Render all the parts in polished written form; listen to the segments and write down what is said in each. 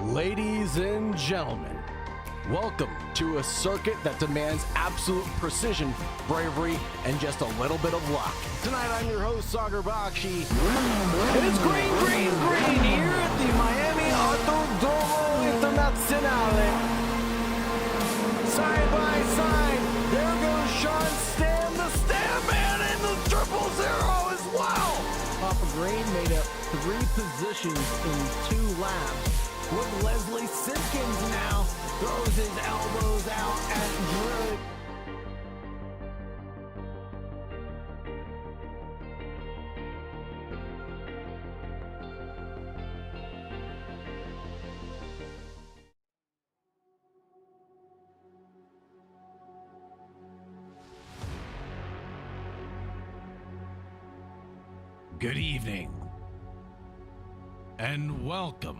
Ladies and gentlemen, welcome to a circuit that demands absolute precision, bravery, and just a little bit of luck. Tonight I'm your host, Sagar Bakshi, and it's green, green, green here at the Miami Autodromo Internazionale. Side by side, there goes Sean Stam, the Stam Man, and the 000 as well. Papa Green made up 3 positions in 2 laps. With Leslie Simpkins now throws his elbows out at Drew. Good evening, and welcome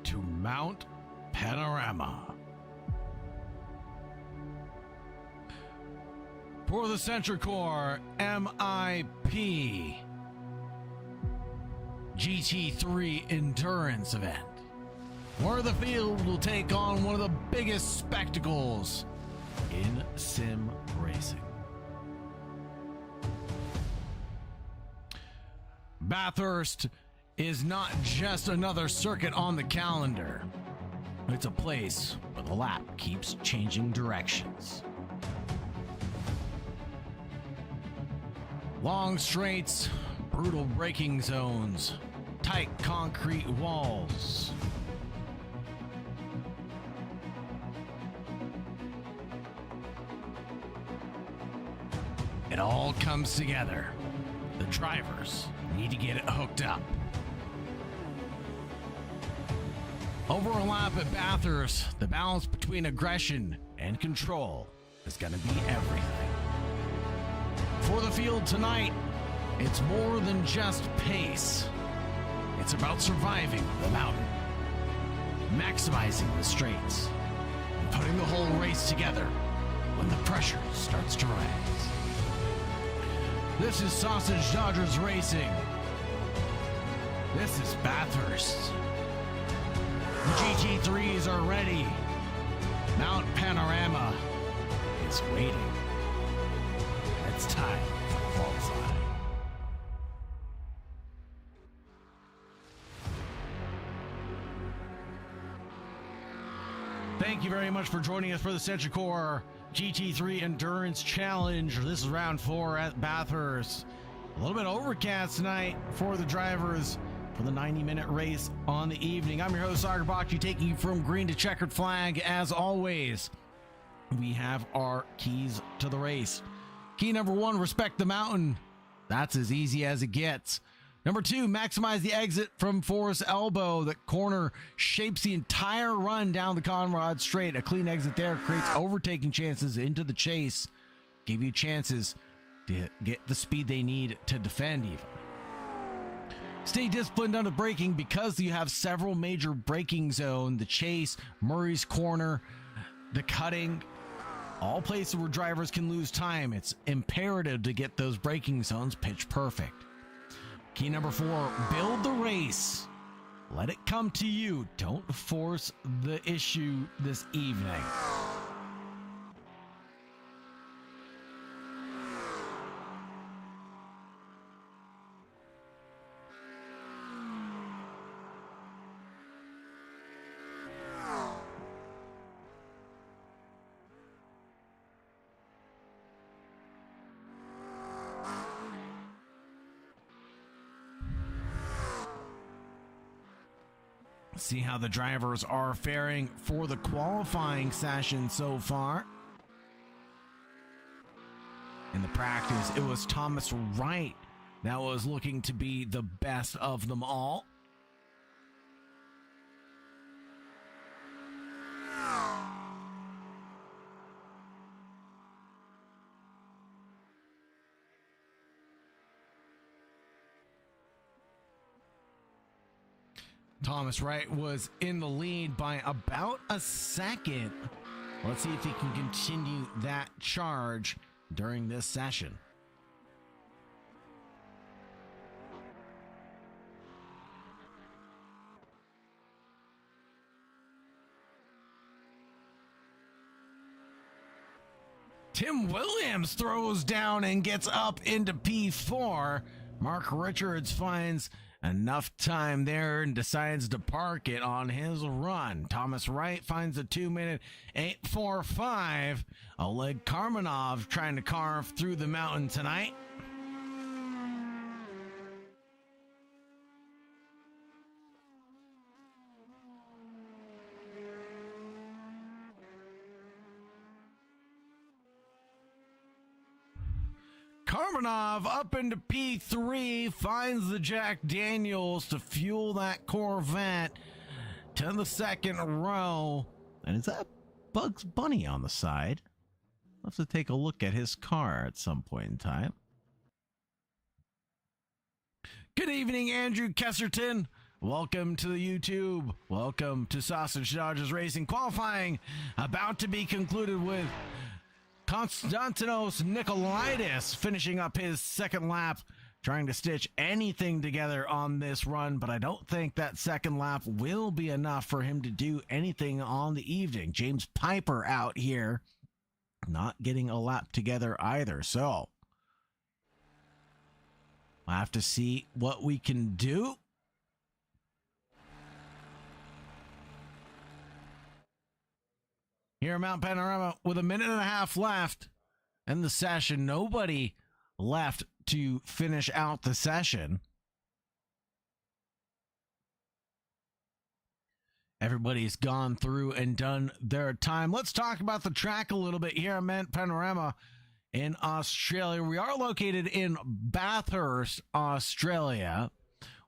to Mount Panorama. For the SentriCore MIP GT3 endurance event, where the field will take on one of the biggest spectacles in sim racing. Bathurst is not just another circuit on the calendar. It's a place where the lap keeps changing directions. Long straights, brutal braking zones, tight concrete walls. It all comes together. The drivers need to get it hooked up. Over a lap at Bathurst, the balance between aggression and control is going to be everything. For the field tonight, it's more than just pace. It's about surviving the mountain, maximizing the straights, and putting the whole race together when the pressure starts to rise. This is Sausage Dodgers Racing. This is Bathurst. The GT3s are ready. Mount Panorama is waiting. It's time for Bullseye. Thank you very much for joining us for the SentriCore GT3 Endurance Challenge. This is round 4 at Bathurst. A little bit overcast tonight for the drivers for the 90-minute race on the evening. I'm your host, Sagar Bakshi, taking you from green to checkered flag. As always, we have our keys to the race. Key number 1, respect the mountain. That's as easy as it gets. Number 2, maximize the exit from Forest Elbow. The corner shapes the entire run down the Conrad Straight. A clean exit there creates overtaking chances into the chase. Give you chances to get the speed they need to defend even. Stay disciplined under braking because you have several major braking zones. The chase, Murray's Corner, the cutting, all places where drivers can lose time. It's imperative to get those braking zones pitch perfect. Key number 4, build the race. Let it come to you. Don't force the issue this evening. See how the drivers are faring for the qualifying session so far. In the practice, it was Thomas Wright that was looking to be the best of them all. Thomas Wright was in the lead by about a second. Let's see if he can continue that charge during this session. Tim Williams throws down and gets up into P4. Mark Richards finds enough time there and decides to park it on his run. Thomas Wright finds a 2-minute 8:45. Oleg Karmanov trying to carve through the mountain tonight. Karmanov up into P3, finds the Jack Daniels to fuel that Corvette to the second row. And is that Bugs Bunny on the side? I'll have to take a look at his car at some point in time. Good evening, Andrew Kesserton. Welcome to the YouTube. Welcome to Sausage Dodgers Racing qualifying, about to be concluded with Konstantinos Nikolaitis finishing up his second lap, trying to stitch anything together on this run, but I don't think that second lap will be enough for him to do anything on the evening. James Piper out here not getting a lap together either, so I'll have to see what we can do. Here at Mount Panorama with a minute and a half left in the session. Nobody left to finish out the session. Everybody's gone through and done their time. Let's talk about the track a little bit here at Mount Panorama in Australia. We are located in Bathurst, Australia.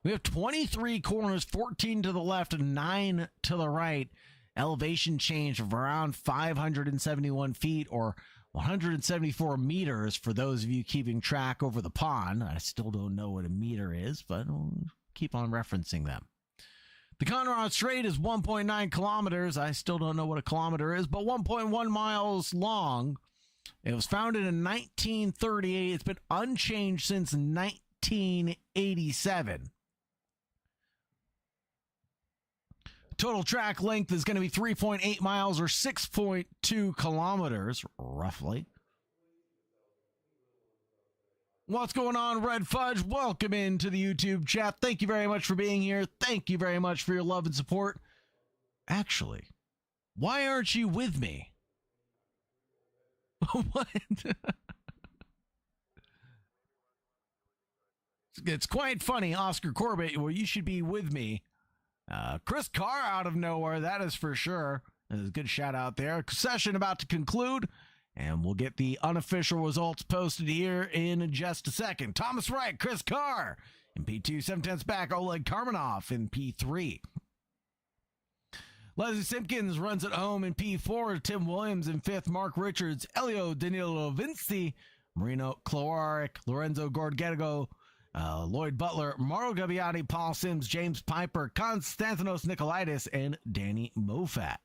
We have 23 corners, 14 to the left and 9 to the right. Elevation change of around 571 feet or 174 meters for those of you keeping track over the pond. I still don't know what a meter is, but we'll keep on referencing them. The Conrod Strait is 1.9 kilometers. I still don't know what a kilometer is, but 1.1 miles long. It was founded in 1938. It's been unchanged since 1987. Total track length is going to be 3.8 miles or 6.2 kilometers, roughly. What's going on, Red Fudge? Welcome into the YouTube chat. Thank you very much for being here. Thank you very much for your love and support. Actually, why aren't you with me? What? It's quite funny, Oscar Corbett. Well, you should be with me. Chris Carr out of nowhere, that is for sure. There's a good shout out there. Session about to conclude, and we'll get the unofficial results posted here in just a second. Thomas Wright, Chris Carr in P2, 7/10 back. Oleg Karmanov in P3. Leslie Simpkins runs it home in P4. Tim Williams in 5th. Mark Richards, Elio Danilo Vinci, Marino Cloaric, Lorenzo Gorgetto, Lloyd Butler, Mauro Gabbiati, Paul Sims, James Piper, Konstantinos Nikolaitis, and Danny Moffat.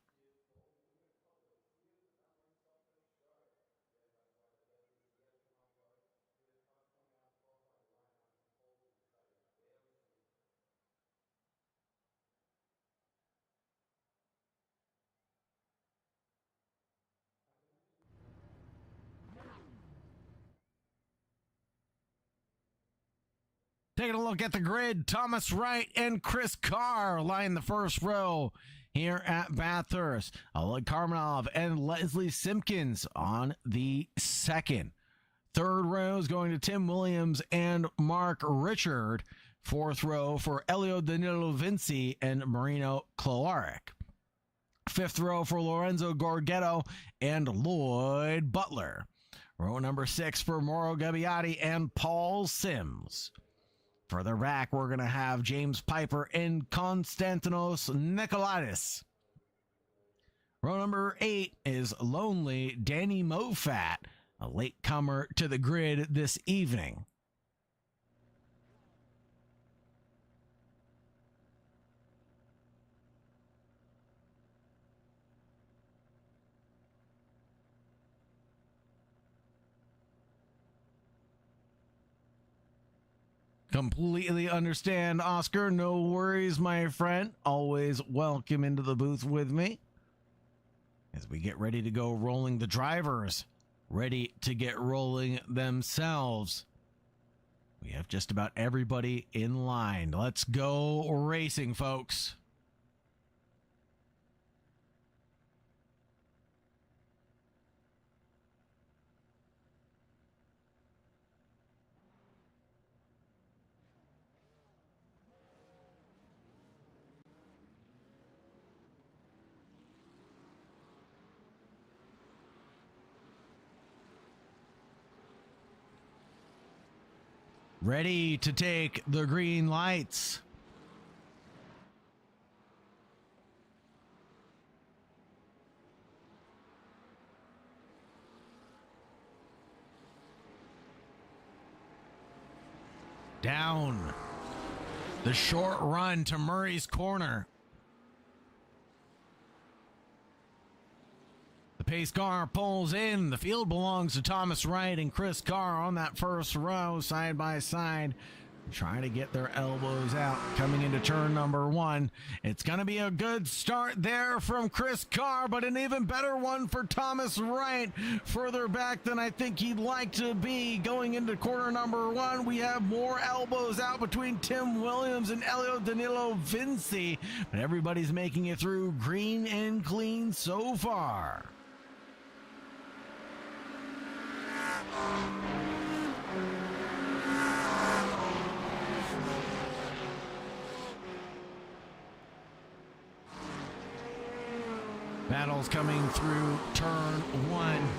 Taking a look at the grid, Thomas Wright and Chris Carr line the first row here at Bathurst. Oleg Karmanov and Leslie Simpkins on the second. Third row is going to Tim Williams and Mark Richard. Fourth row for Elio Danilo Vinci and Marino Cloaric. Fifth row for Lorenzo Gorgetto and Lloyd Butler. Row number 6 for Mauro Gabbiati and Paul Sims. Further back, we're going to have James Piper and Konstantinos Nikolaitis. Row number 8 is Lonely Danny Moffat, a latecomer to the grid this evening. Completely understand, Oscar. No worries, my friend. Always welcome into the booth with me as we get ready to go rolling the drivers ready to get rolling themselves. We have just about everybody in line. Let's go racing, folks. Ready to take the green lights. Down the short run to Murray's corner. The pace car pulls in. The field belongs to Thomas Wright and Chris Carr on that first row, side by side, trying to get their elbows out coming into turn number 1. It's going to be a good start there from Chris Carr, but an even better one for Thomas Wright, further back than I think he'd like to be. Going into quarter number 1, we have more elbows out between Tim Williams and Elio Danilo Vinci, but everybody's making it through green and clean so far. Battles coming through turn 1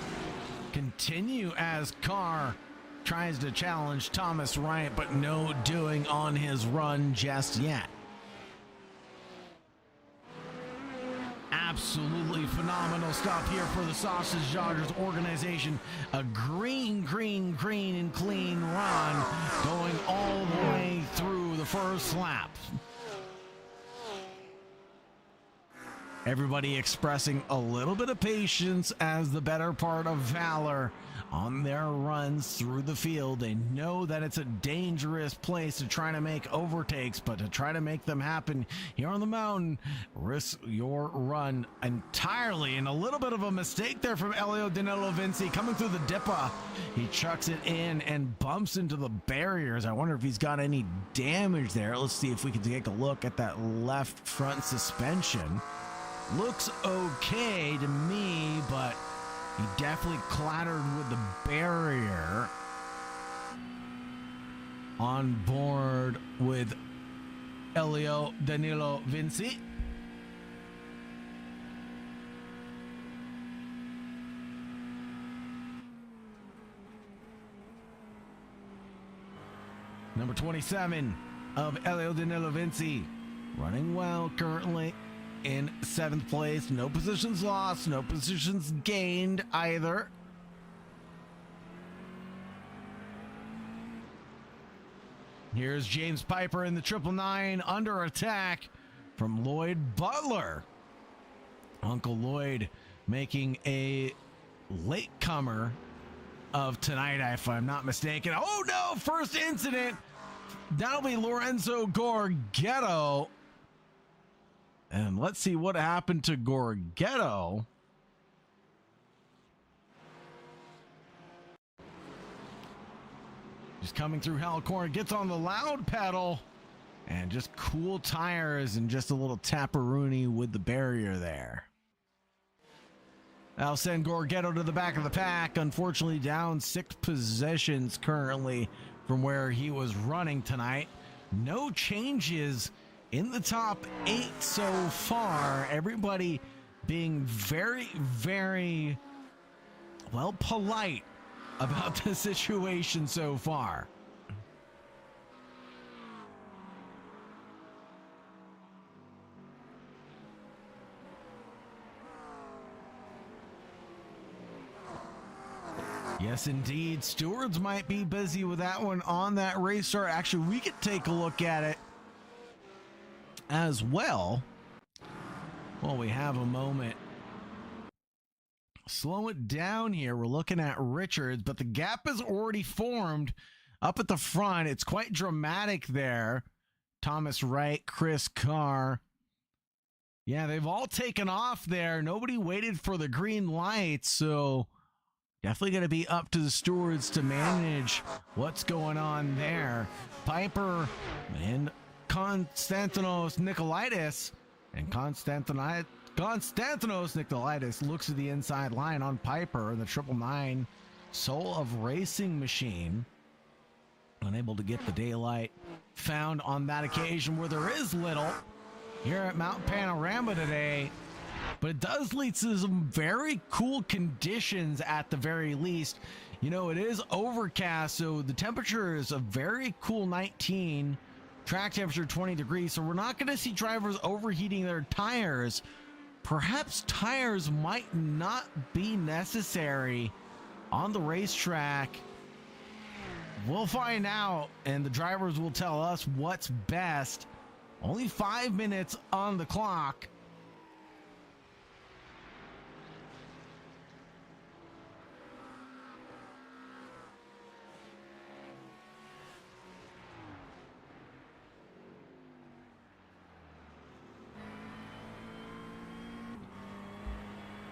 continue as Carr tries to challenge Thomas Wright, but no doing on his run just yet. Absolutely phenomenal stuff here for the Sausage Joggers organization. A green and clean run going all the way through the first lap. Everybody expressing a little bit of patience as the better part of valor on their runs through the field. They know that it's a dangerous place to try to make overtakes, but to try to make them happen here on the mountain, risk your run entirely. And a little bit of a mistake there from Elio Danilo Vinci coming through the Dippa. He chucks it in and bumps into the barriers. I wonder if he's got any damage there. Let's see if we can take a look at that left front suspension. Looks okay to me, but he definitely clattered with the barrier. On board with Elio Danilo Vinci. Number 27 of Elio Danilo Vinci, running well currently in 7th place. No positions lost, no positions gained either. Here's James Piper in the 999 under attack from Lloyd Butler. Uncle Lloyd making a latecomer of tonight, if I'm not mistaken. Oh no, first incident. That'll be Lorenzo Gorgetto. And let's see what happened to Gorgetto. Just coming through Hellcorn, gets on the loud pedal, and just cool tires and just a little tapperoonie with the barrier there. That'll send Gorgetto to the back of the pack. Unfortunately, down 6 positions currently from where he was running tonight. No changes in the top 8 so far. Everybody being very, very, well, polite about the situation so far. Yes, indeed. Stewards might be busy with that one on that race start. Actually, we could take a look at it as well. Well, we have a moment. Slow it down here. We're looking at Richards, but the gap is already formed up at the front. It's quite dramatic there. Thomas Wright, Chris Carr. Yeah, they've all taken off there. Nobody waited for the green light, so Definitely going to be up to the stewards to manage what's going on there. Piper and Konstantinos Nikolaitis. And Konstantinos Nikolaitis looks at the inside line on Piper, the 999 Soul of Racing machine. Unable to get the daylight found on that occasion where there is little here at Mount Panorama today. But it does lead to some very cool conditions at the very least. You know, it is overcast, so the temperature is a very cool 19. Track temperature 20 degrees, so we're not going to see drivers overheating their tires. Perhaps tires might not be necessary on the racetrack. We'll find out, and the drivers will tell us what's best. Only 5 minutes on the clock.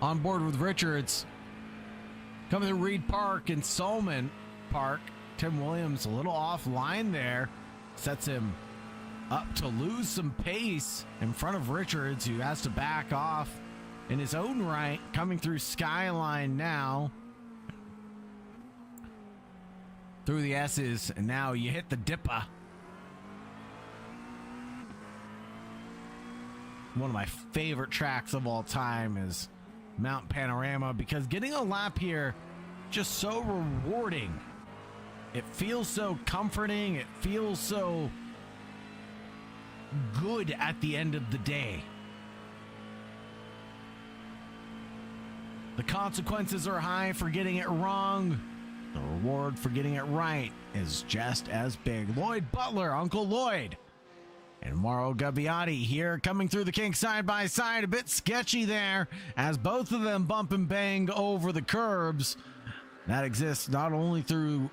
On board with Richards. Coming to Reed Park and Solman Park. Tim Williams a little offline there. Sets him up to lose some pace in front of Richards, who has to back off in his own right. Coming through Skyline now. Through the S's, and now you hit the Dippa. One of my favorite tracks of all time is Mount Panorama, because getting a lap here just so rewarding. It feels so comforting. It feels so good at the end of the day. The consequences are high for getting it wrong. The reward for getting it right is just as big. Lloyd Butler, Uncle Lloyd, and Mauro Gabbiati here coming through the kink side by side. A bit sketchy there as both of them bump and bang over the curbs. That exists not only through,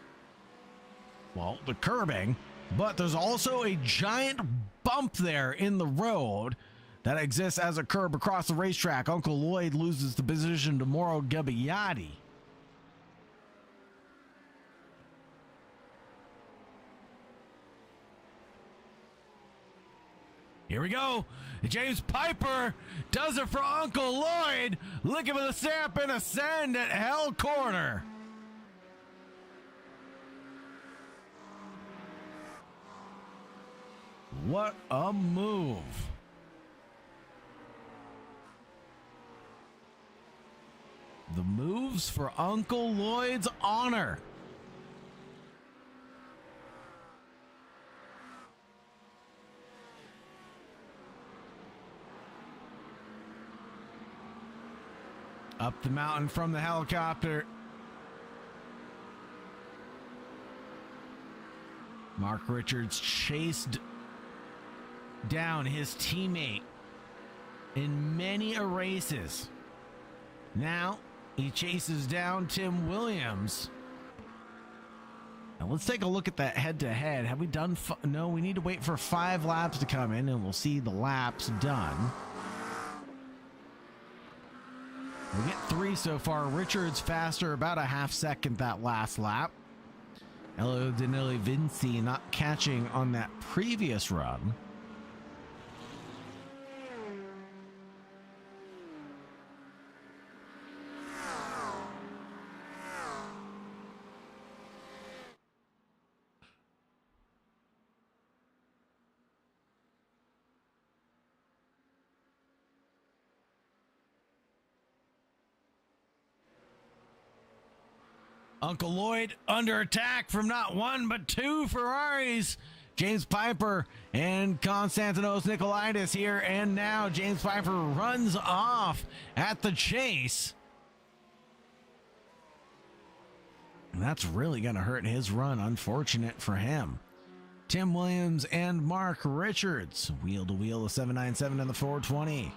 well, the curbing, but there's also a giant bump there in the road that exists as a curb across the racetrack. Uncle Lloyd loses the position to Mauro Gabbiati. Here we go. James Piper does it for Uncle Lloyd. Looking for the stamp and ascend at Hell Corner. What a move. The moves for Uncle Lloyd's honor. Up the mountain from the helicopter. Mark Richards chased down his teammate in many races. Now he chases down Tim Williams. Now let's take a look at that head-to-head. Have we done? No, we need to wait for 5 laps to come in, and we'll see the laps done. We get 3 so far. Richards faster, about a half second that last lap. Elio Danilo Vinci not catching on that previous run. Uncle Lloyd under attack from not 1 but 2 Ferraris. James Piper and Konstantinos Nikolaitis here, and now James Piper runs off at the chase. And that's really going to hurt his run, unfortunate for him. Tim Williams and Mark Richards, wheel to wheel, the 797 and the 420.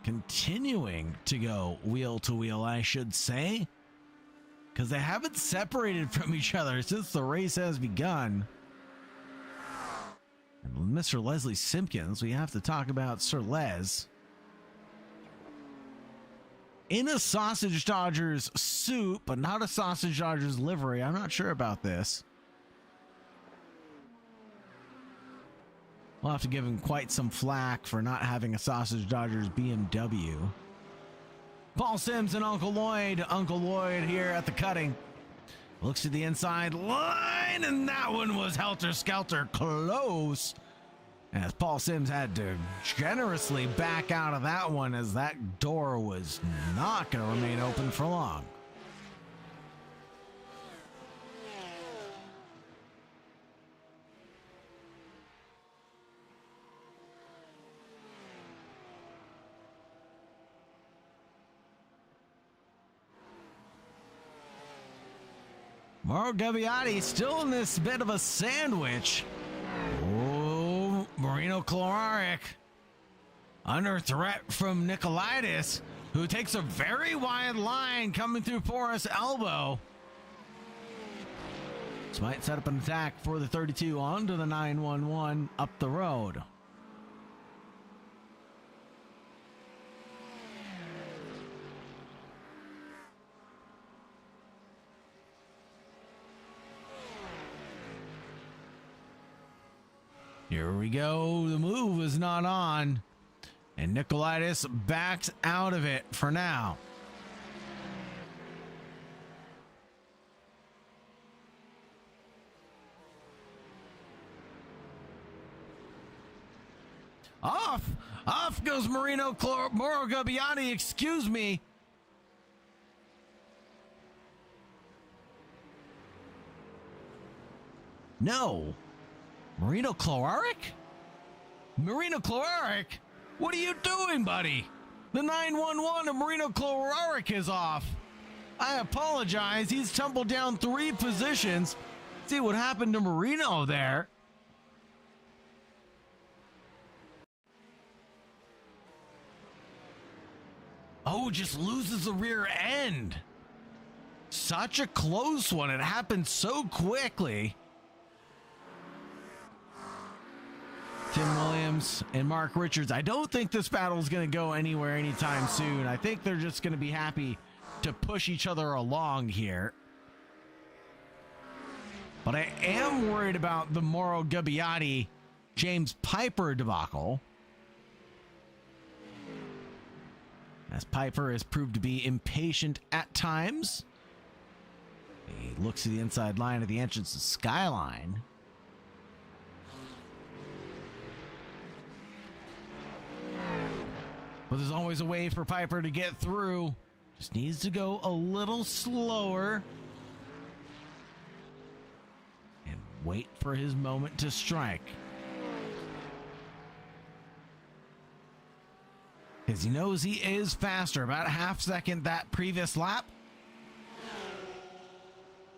Continuing to go wheel to wheel, I should say, because they haven't separated from each other since the race has begun. And Mr. Leslie Simpkins, we have to talk about Sir Les. in a Sausage Dodgers suit, but not a Sausage Dodgers livery. I'm not sure about this. We'll have to give him quite some flack for not having a Sausage Dodgers BMW. Paul Sims and Uncle Lloyd. Uncle Lloyd here at the cutting. Looks to the inside line, and that one was helter-skelter close. As Paul Sims had to generously back out of that one, as that door was not going to remain open for long. Mauro Gabbiati still in this bit of a sandwich. Oh, Marino Kloraric under threat from Nikolaitis, who takes a very wide line coming through porous elbow. This might set up an attack for the 32 onto the 911 up the road. Here we go. The move is not on, and Nikolaitis backs out of it for now. Off goes Mauro Gabbiati, excuse me. No. Marino Kloraric? Marino Kloraric? What are you doing, buddy? The 911 of Marino Kloraric is off. I apologize. He's tumbled down 3 positions. See what happened to Marino there. Oh, just loses the rear end. Such a close one. It happened so quickly. Tim Williams and Mark Richards. I don't think this battle is going to go anywhere anytime soon. I think they're just going to be happy to push each other along here. But I am worried about the Mauro Gabbiati James Piper debacle, as Piper has proved to be impatient at times. He looks to the inside line of the entrance to Skyline. But there's always a way for Piper to get through. Just needs to go a little slower and wait for his moment to strike. Because he knows he is faster, about a half second that previous lap.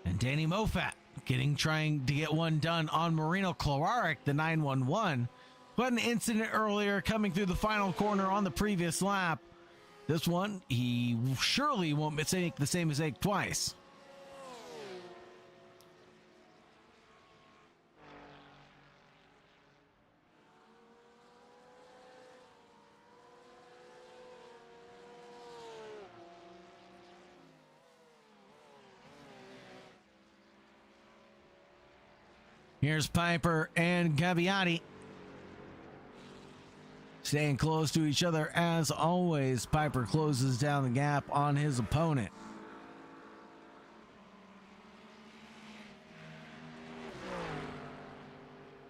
And Danny Moffat trying to get one done on Marino Kloraric, the 911. Who had an incident earlier coming through the final corner on the previous lap. This one, he surely won't make the same mistake twice. Here's Piper and Gabbiati. Staying close to each other as always. Piper closes down the gap on his opponent.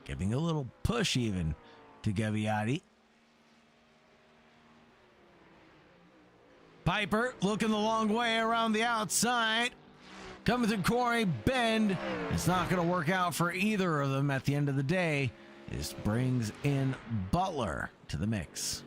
Giving a little push even to Gabbiati. Piper looking the long way around the outside. Coming through Quarry Bend. It's not going to work out for either of them at the end of the day. This brings in Butler to the mix.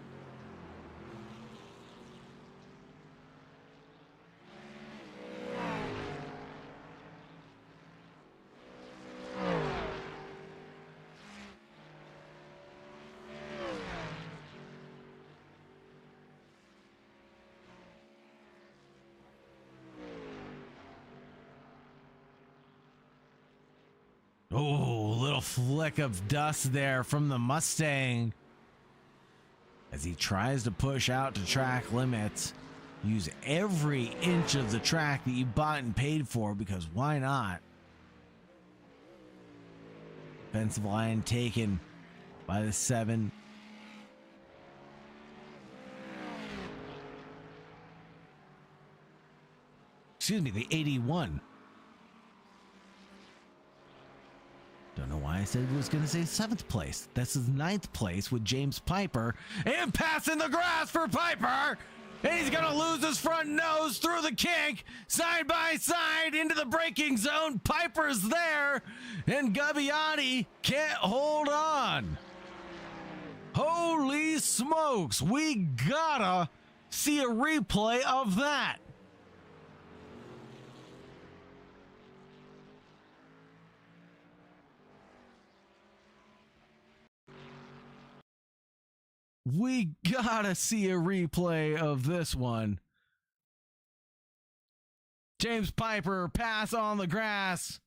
Oh, little flick of dust there from the Mustang as he tries to push out to track limits. Use every inch of the track that you bought and paid for, because why not? Defensive line taken by the 7. Excuse me, the 81. Don't know why I said it was going to say 7th place. This is 9th place with James Piper. And passing the grass for Piper. And he's going to lose his front nose through the kink. Side by side into the braking zone. Piper's there. And Gabbiani can't hold on. Holy smokes. We gotta see a replay of that. We gotta see a replay of this one. James Piper, pass on the grass.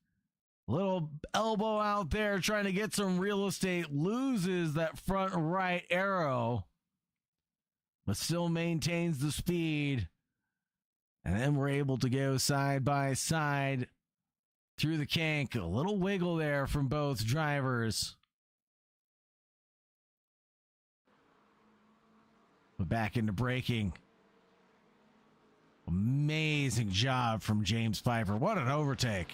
Little elbow out there trying to get some real estate. Loses that front right arrow, but still maintains the speed. And then we're able to go side by side through the kink. A little wiggle there from both drivers. But back into braking. Amazing job from James Piper. What an overtake.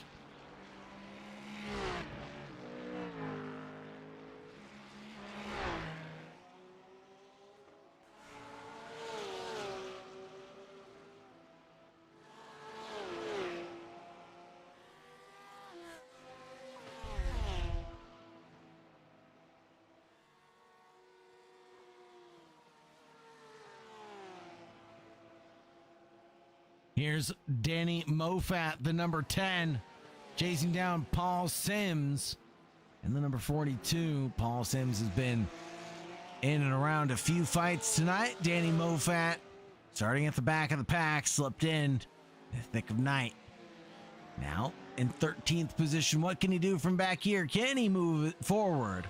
Here's Danny Moffat, the number 10, chasing down Paul Sims in the number 42. Paul Sims has been in and around a few fights tonight. Danny Moffat, starting at the back of the pack, slipped in the thick of night. Now in 13th position. What can he do from back here? Can he move it forward?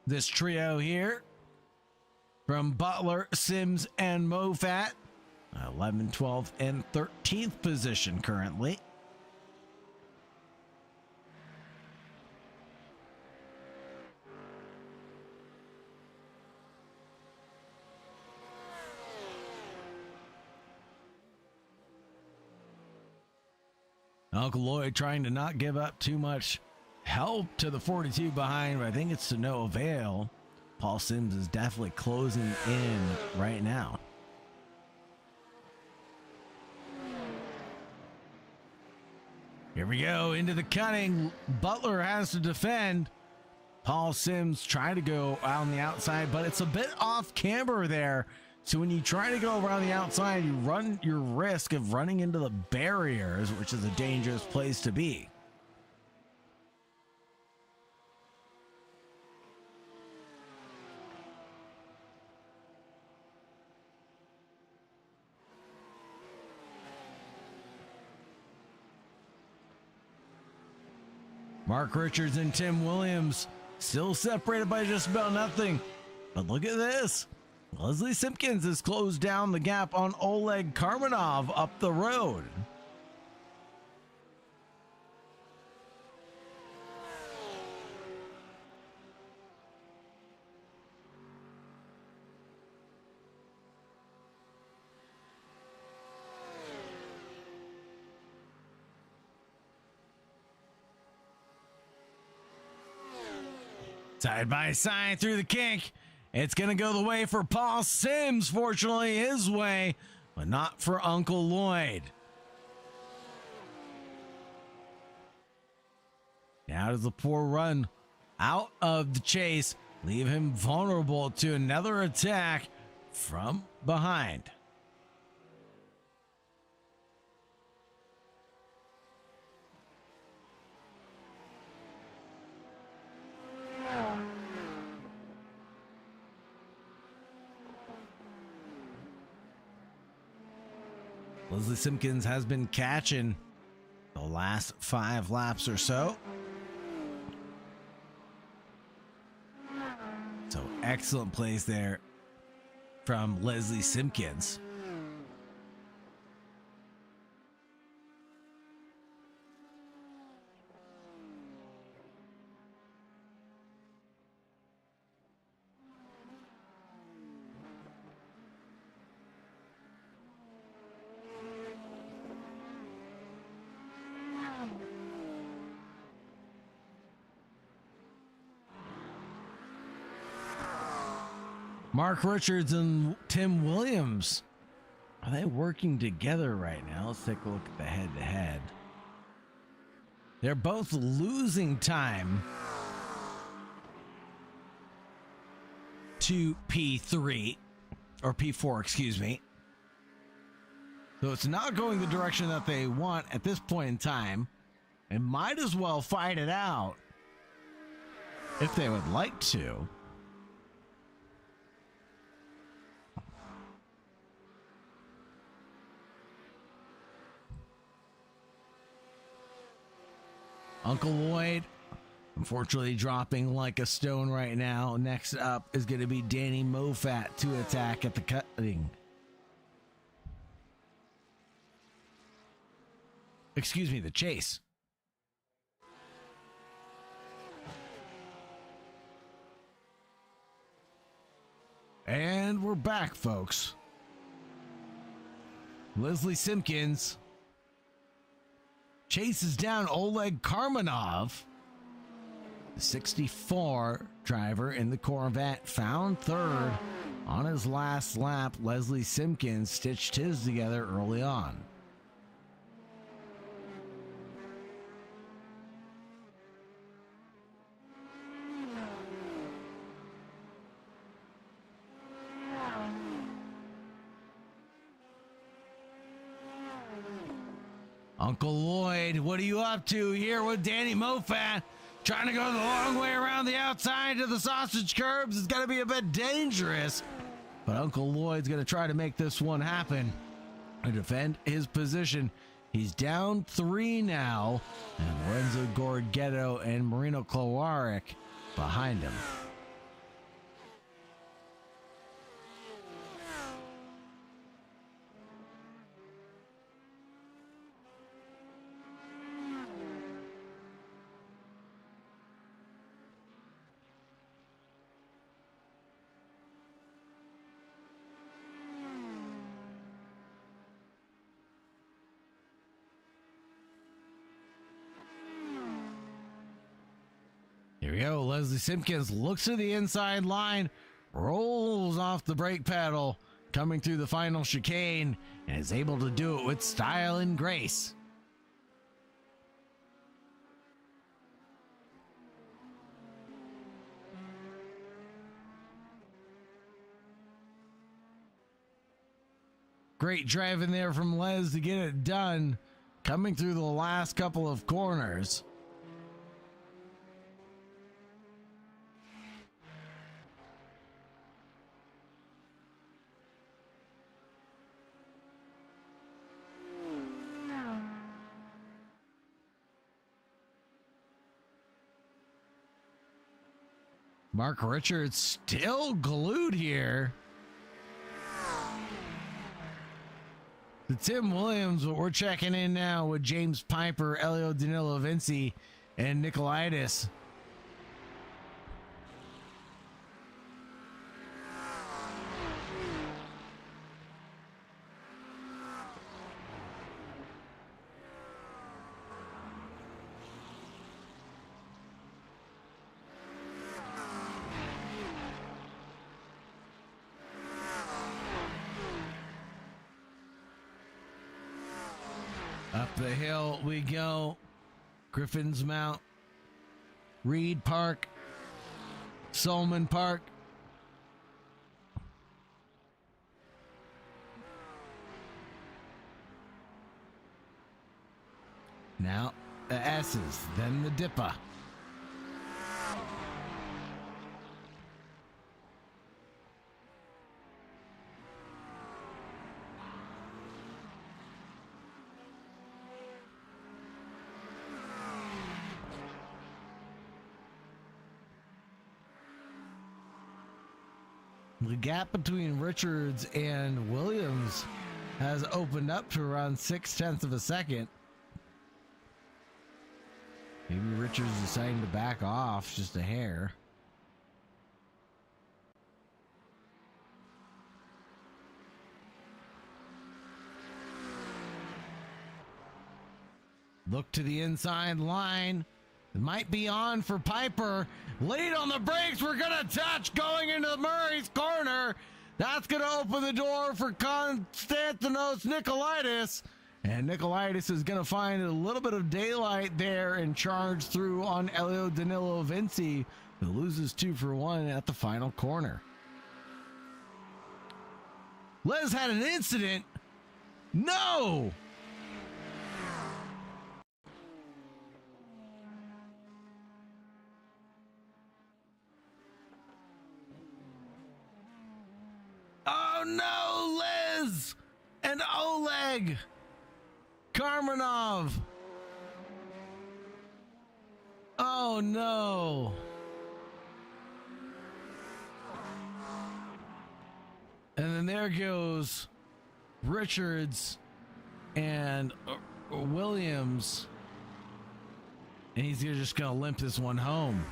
This trio here from Butler, Sims, and Moffat, 11th, 12th, and 13th position currently. Uncle Lloyd trying to not give up too much help to the 42 behind, but I think it's to no avail. Paul Sims is definitely closing in right now. Here we go into the cutting. Butler has to defend. Paul Sims trying to go out on the outside, but it's a bit off camber there. So when you try to go around the outside, you run your risk of running into the barriers, which is a dangerous place to be. Mark Richards and Tim Williams still separated by just about nothing. But look at this. Leslie Simpkins has closed down the gap on Oleg Karmanov up the road. Side by side through the kink. It's going to go the way for Paul Sims, fortunately his way, but not for Uncle Lloyd. Now does the poor run out of the chase, leave him vulnerable to another attack from behind. Leslie Simpkins has been catching the last 5 laps or so. So excellent plays there from Leslie Simpkins. Mark Richards and Tim Williams, are they working together right now? Let's take a look at the head-to-head. They're both losing time to P3, or P4, excuse me. So it's not going the direction that they want at this point in time, and might as well fight it out if they would like to. Uncle Lloyd, unfortunately, dropping like a stone right now. Next up is going to be Danny Mofat to attack at the cutting. Excuse me, the chase. And we're back, folks. Leslie Simpkins chases down Oleg Karmanov. The 64 driver in the Corvette found third on his last lap. Leslie Simpkins stitched his together early on. Uncle Lloyd, what are you up to here with Danny Mofat? Trying to go the long way around the outside of the sausage curbs. It's going to be a bit dangerous. But Uncle Lloyd's going to try to make this one happen and defend his position. He's down 3 now. And Lorenzo Gorgetto and Marino Klowarek behind him. Here we go. Leslie Simpkins looks to the inside line, rolls off the brake pedal, coming through the final chicane, and is able to do it with style and grace. Great driving there from Les to get it done, coming through the last couple of corners. Mark Richards still glued here. The Tim Williams, but we're checking in now with James Piper, Elio Danilo Vinci, and Nicolaitis. Up the hill we go. Griffin's Mount, Reed Park, Solomon Park. Now the S's, then the Dipper. The gap between Richards and Williams has opened up to around 0.6 of a second. Maybe Richards deciding to back off just a hair. Look to the inside line. It might be on for Piper. Lead on the brakes. We're going to touch going into Murray's corner. That's going to open the door for Konstantinos Nikolaitis. And Nikolaitis is going to find a little bit of daylight there and charge through on Elio Danilo Vinci, who loses 2 for 1 at the final corner. Les had an incident. No! Oh no, Liz and Oleg Karmanov. Oh no. And then there goes Richards and Williams. And he's just going to limp this one home.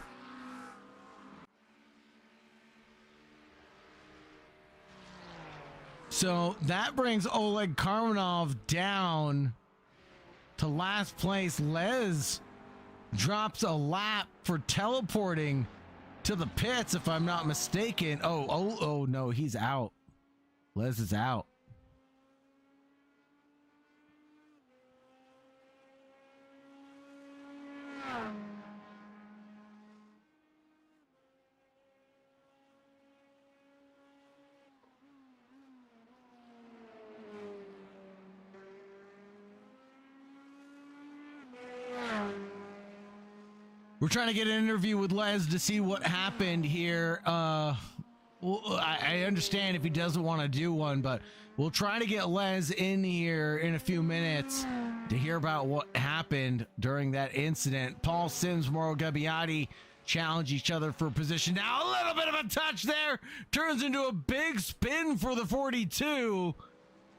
So that brings Oleg Karmanov down to last place. Les drops a lap for teleporting to the pits, if I'm not mistaken. Oh no, he's out. Les is out. We're trying to get an interview with Les to see what happened here. Well, I understand if he doesn't want to do one, but we'll try to get Les in here in a few minutes to hear about what happened during that incident. Paul Sims, Mauro Gabbiati challenge each other for position. Now a little bit of a touch there. Turns into a big spin for the 42.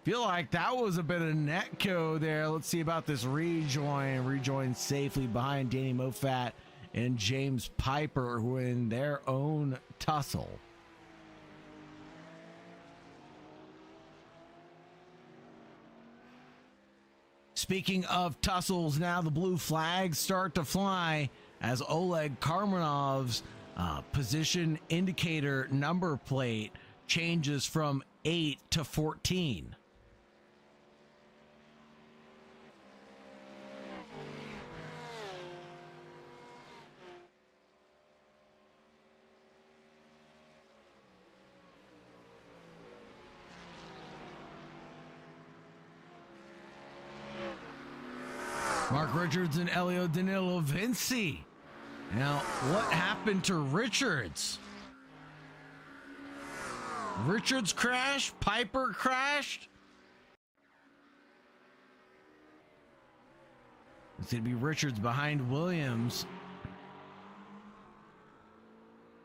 Feel like that was a bit of netco there. Let's see about this rejoin. Rejoin safely behind Danny Moffat and James Piper, who are in their own tussle. Speaking of tussles, now the blue flags start to fly as Oleg Karmanov's position indicator number plate changes from 8 to 14. Mark Richards and Elio Danilo Vinci. Now, what happened to Richards? Richards crashed? Piper crashed? It's going to be Richards behind Williams.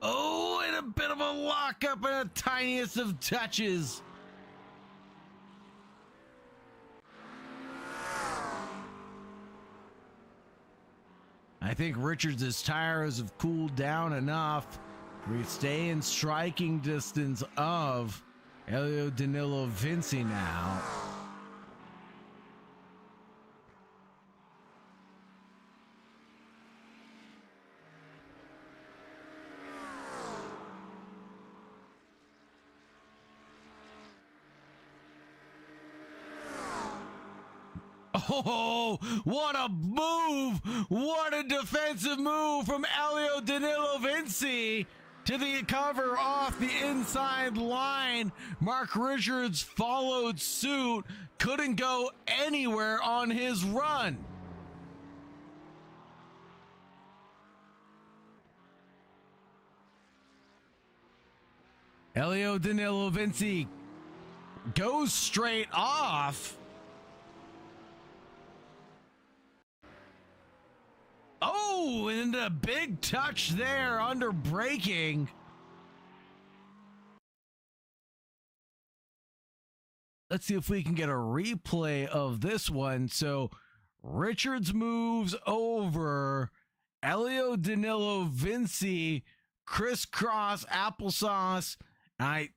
Oh, and a bit of a lockup and a tiniest of touches. I think Richards' tires have cooled down enough. We stay in striking distance of Elio Danilo Vinci now. Oh, what a move! What a defensive move from Elio Danilo Vinci to to the cover off the inside line. Mark Richards followed suit, couldn't go anywhere on his run. Elio Danilo Vinci goes straight off. Oh, and a big touch there under braking. Let's see if we can get a replay of this one. So Richards moves over. Elio Danilo Vinci crisscross applesauce. I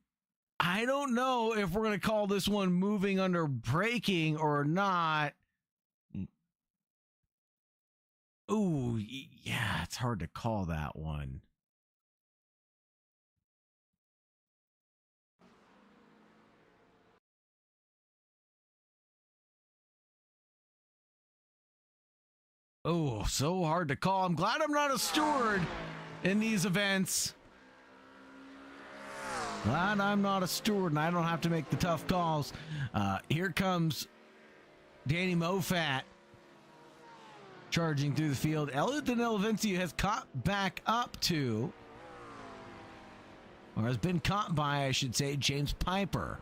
don't know if we're going to call this one moving under braking or not. Ooh, yeah, it's hard to call that one. Oh, so hard to call. I'm glad I'm not a steward in these events. Glad I'm not a steward and I don't have to make the tough calls. Here comes Danny Moffat charging through the field. Elliot Danilo Vinci has caught back up to, or has been caught by, I should say, James Piper.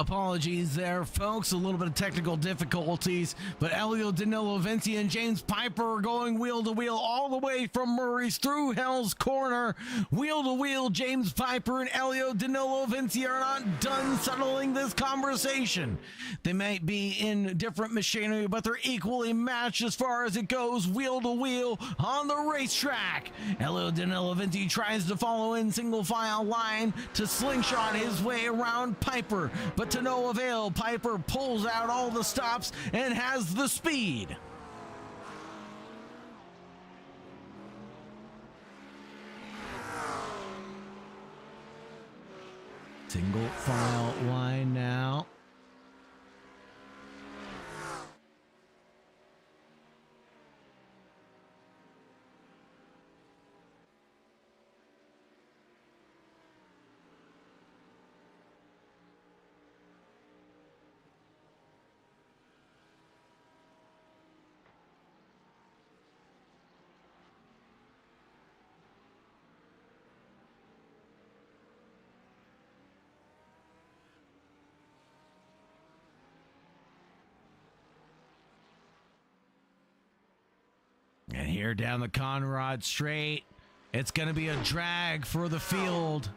Apologies there, folks. A little bit of technical difficulties, but Elio Danilo Vinci and James Piper are going wheel to wheel all the way from Murray's through Hell's Corner. Wheel to wheel, James Piper and Elio Danilo Vinci are not done settling this conversation. They might be in different machinery, but they're equally matched as far as it goes wheel to wheel on the racetrack. Elio Danilo Vinci tries to follow in single file line to slingshot his way around Piper, but to no avail. Piper pulls out all the stops and has the speed. Single file line now. And here down the Conrad straight, it's going to be a drag for the field.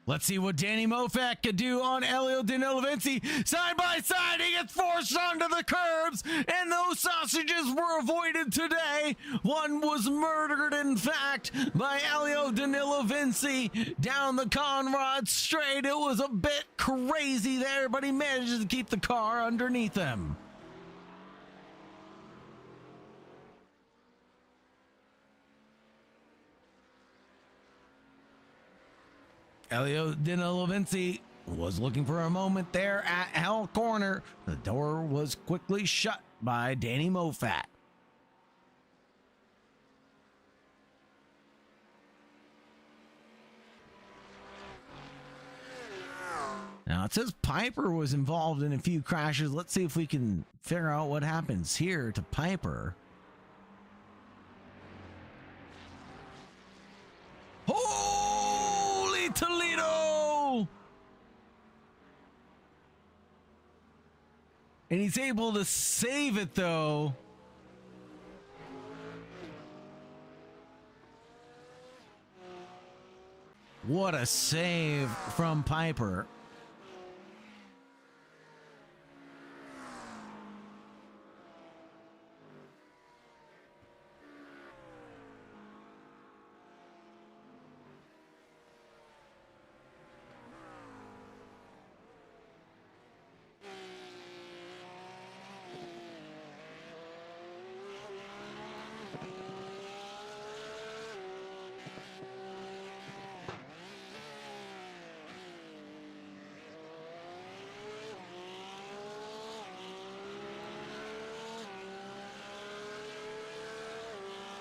Let's see what Danny Moffat could do on Elio Danilo Vinci. Side by side, he gets forced onto the curbs, and those sausages were avoided today. One was murdered, in fact, by Elio Danilo Vinci down the Conrad straight. It was a bit crazy there, but he manages to keep the car underneath him. Elio Danilo Vinci was looking for a moment there at Hell Corner. The door was quickly shut by Danny Moffat. Now it says Piper was involved in a few crashes. Let's see if we can figure out what happens here to Piper. Holy Toledo! And he's able to save it though. What a save from Piper.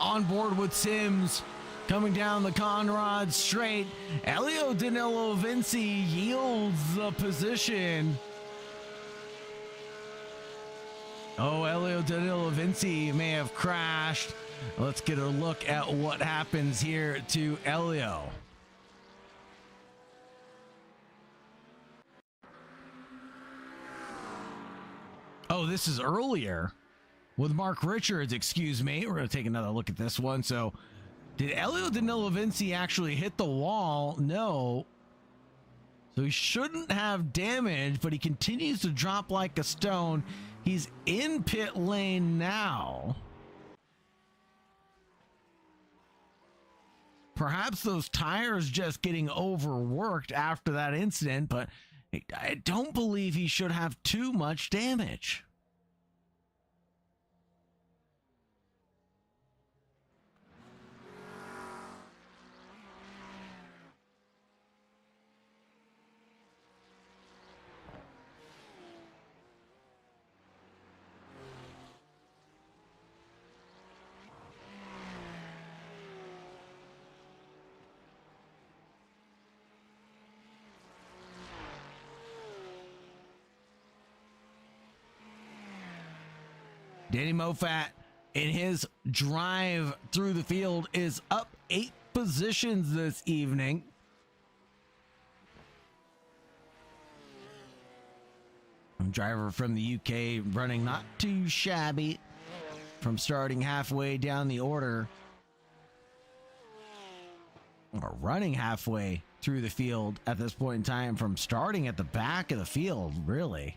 On board with Sims, coming down the Conrad straight. Elio Danilo Vinci yields the position. Oh, Elio Danilo Vinci may have crashed. Let's get a look at what happens here to Elio. Oh, this is earlier. With Mark Richards, excuse me. We're going to take another look at this one. So, did Elio Danilo Vinci actually hit the wall? No. So, he shouldn't have damage, but he continues to drop like a stone. He's in pit lane now. Perhaps those tires just getting overworked after that incident, but I don't believe he should have too much damage. Danny Moffat in his drive through the field is up 8 positions this evening. A driver from the UK running not too shabby from starting halfway down the order. Or running halfway through the field at this point in time from starting at the back of the field, really.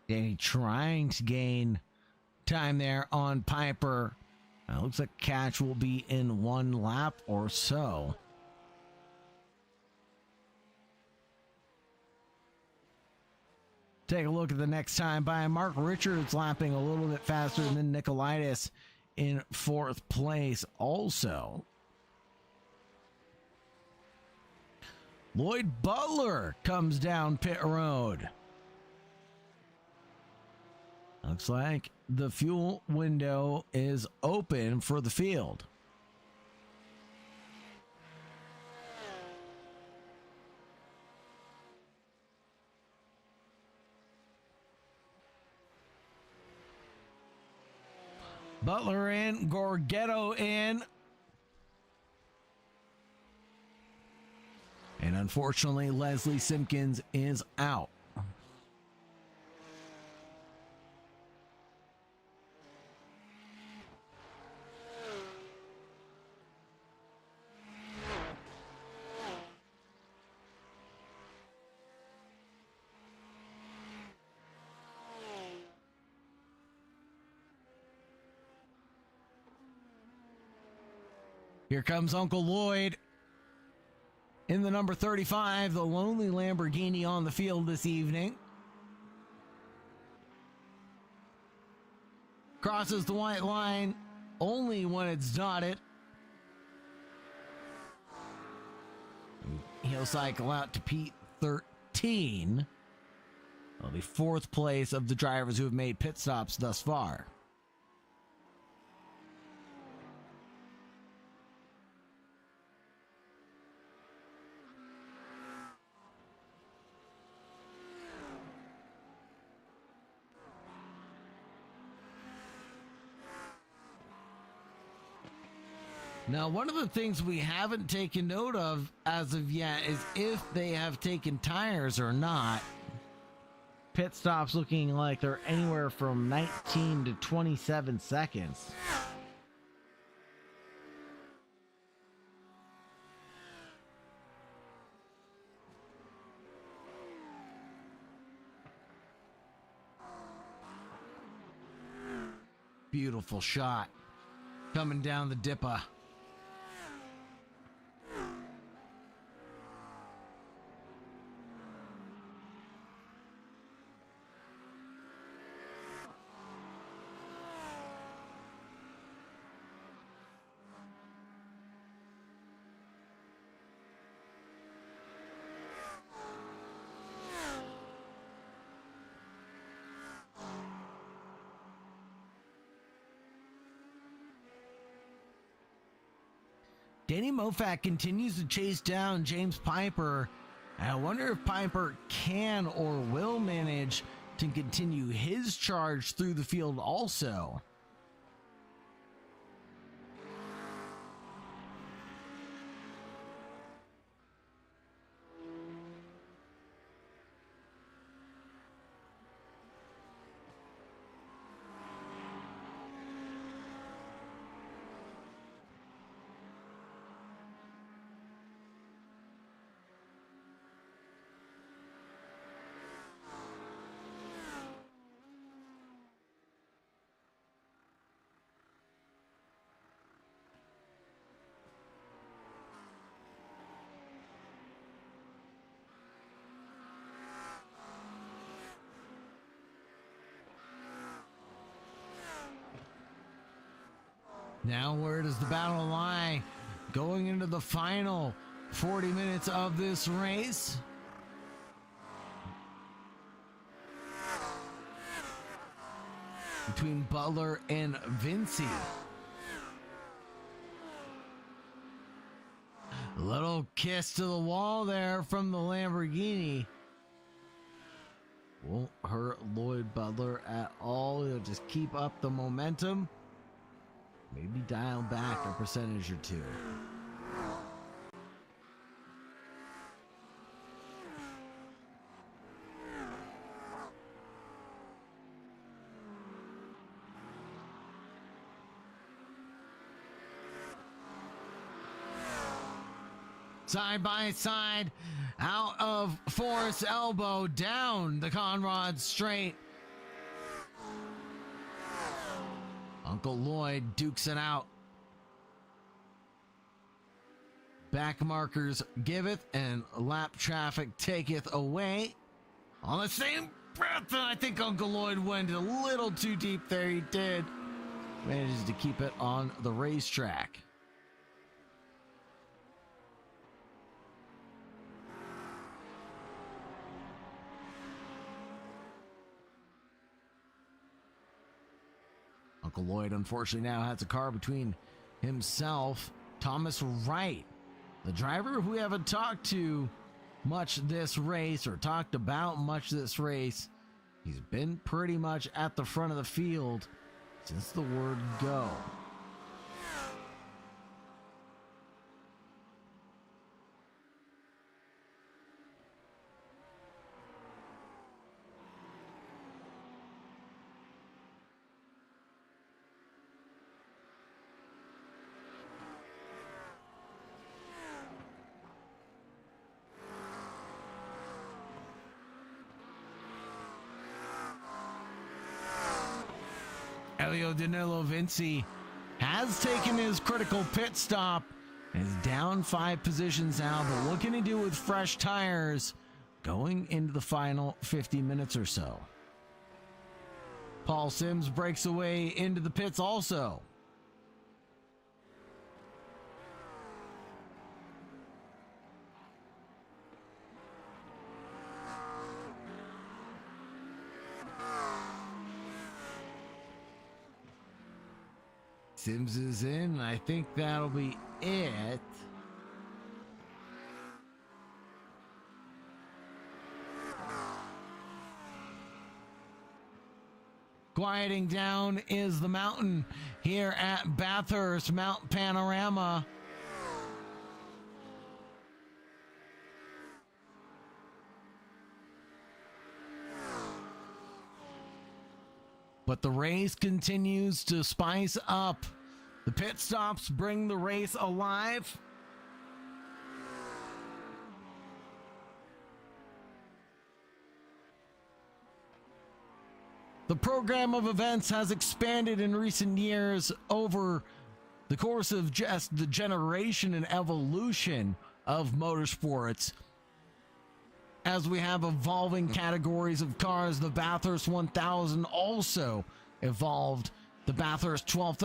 Danny trying to gain time there on Piper. Looks like catch will be in 1 lap or so. Take a look at the next time by Mark Richards lapping a little bit faster than Nicolaitis in 4th place also. Lloyd Butler comes down pit road. Looks like the fuel window is open for the field. Butler in, Gorgetto in. And unfortunately, Leslie Simpkins is out. Here comes Uncle Lloyd in the number 35, the lonely Lamborghini on the field this evening. Crosses the white line only when it's dotted. He'll cycle out to P13. That'll be fourth place of the drivers who have made pit stops thus far. Now, one of the things we haven't taken note of as of yet is if they have taken tires or not. Pit stops looking like they're anywhere from 19 to 27 seconds. Beautiful shot coming down the dipper. Danny Moffat continues to chase down James Piper. And I wonder if Piper can or will manage to continue his charge through the field also. Now where does the battle lie? Going into the final 40 minutes of this race. Between Butler and Vinci. A little kiss to the wall there from the Lamborghini. Won't hurt Lloyd Butler at all. He'll just keep up the momentum. Maybe dial back a percentage or two. Side by side, out of Forest Elbow, down the Conrad Straight. Uncle Lloyd dukes it out. Back markers giveth and lap traffic taketh away. On the same breath, and I think Uncle Lloyd went a little too deep there. He did. Manages to keep it on the racetrack. Uncle Lloyd unfortunately now has a car between himself, Thomas Wright, the driver who we haven't talked to much this race or talked about much this race. He's been pretty much at the front of the field since the word go. Elio Danilo Vinci has taken his critical pit stop and is down 5 positions now, but what can he do with fresh tires going into the final 50 minutes or so? Paul Sims breaks away into the pits also. Sims is in. I think that'll be it. Quieting down is the mountain here at Bathurst, Mount Panorama. But the race continues to spice up. The pit stops bring the race alive. The program of events has expanded in recent years over the course of just the generation and evolution of motorsports. As we have evolving categories of cars, the Bathurst 1000 also evolved. The Bathurst 12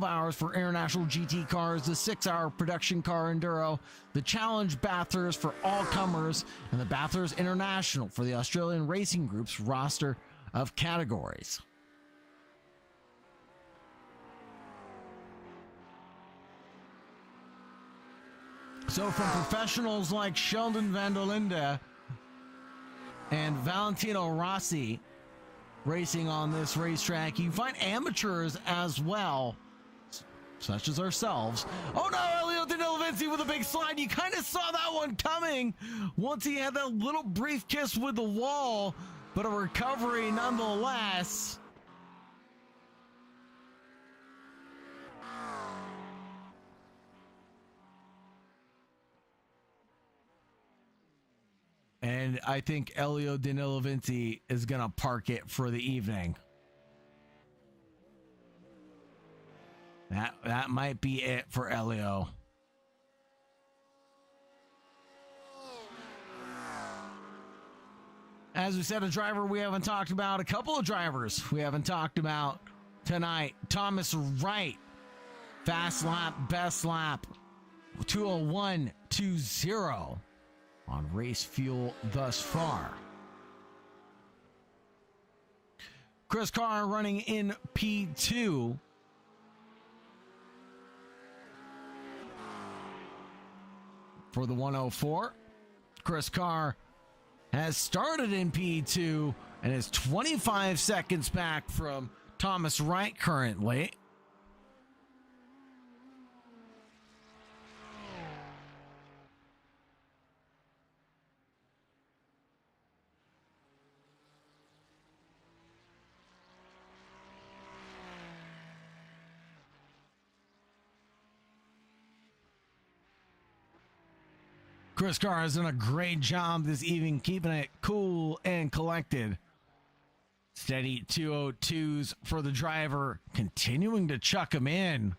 hours for international GT cars, the 6-hour production car enduro, the Challenge Bathurst for all comers, and the Bathurst International for the Australian Racing Group's roster of categories. So from professionals like Sheldon van der Linde and Valentino Rossi racing on this racetrack, you find amateurs as well, such as ourselves. Oh no, Elio Danilo with a big slide. You kind of saw that one coming once he had that little brief kiss with the wall, but a recovery nonetheless. And I think Elio Danilovinci is going to park it for the evening. That might be it for Elio. As we said, a driver we haven't talked about, a couple of drivers we haven't talked about tonight. Thomas Wright, fast lap, best lap, 2:01.20 on race fuel thus far. Chris Carr running in P2. For the 104, Chris Carr has started in P2 and is 25 seconds back from Thomas Wright currently. Chris Carr has done a great job this evening keeping it cool and collected. Steady 202s for the driver, continuing to chuck him in.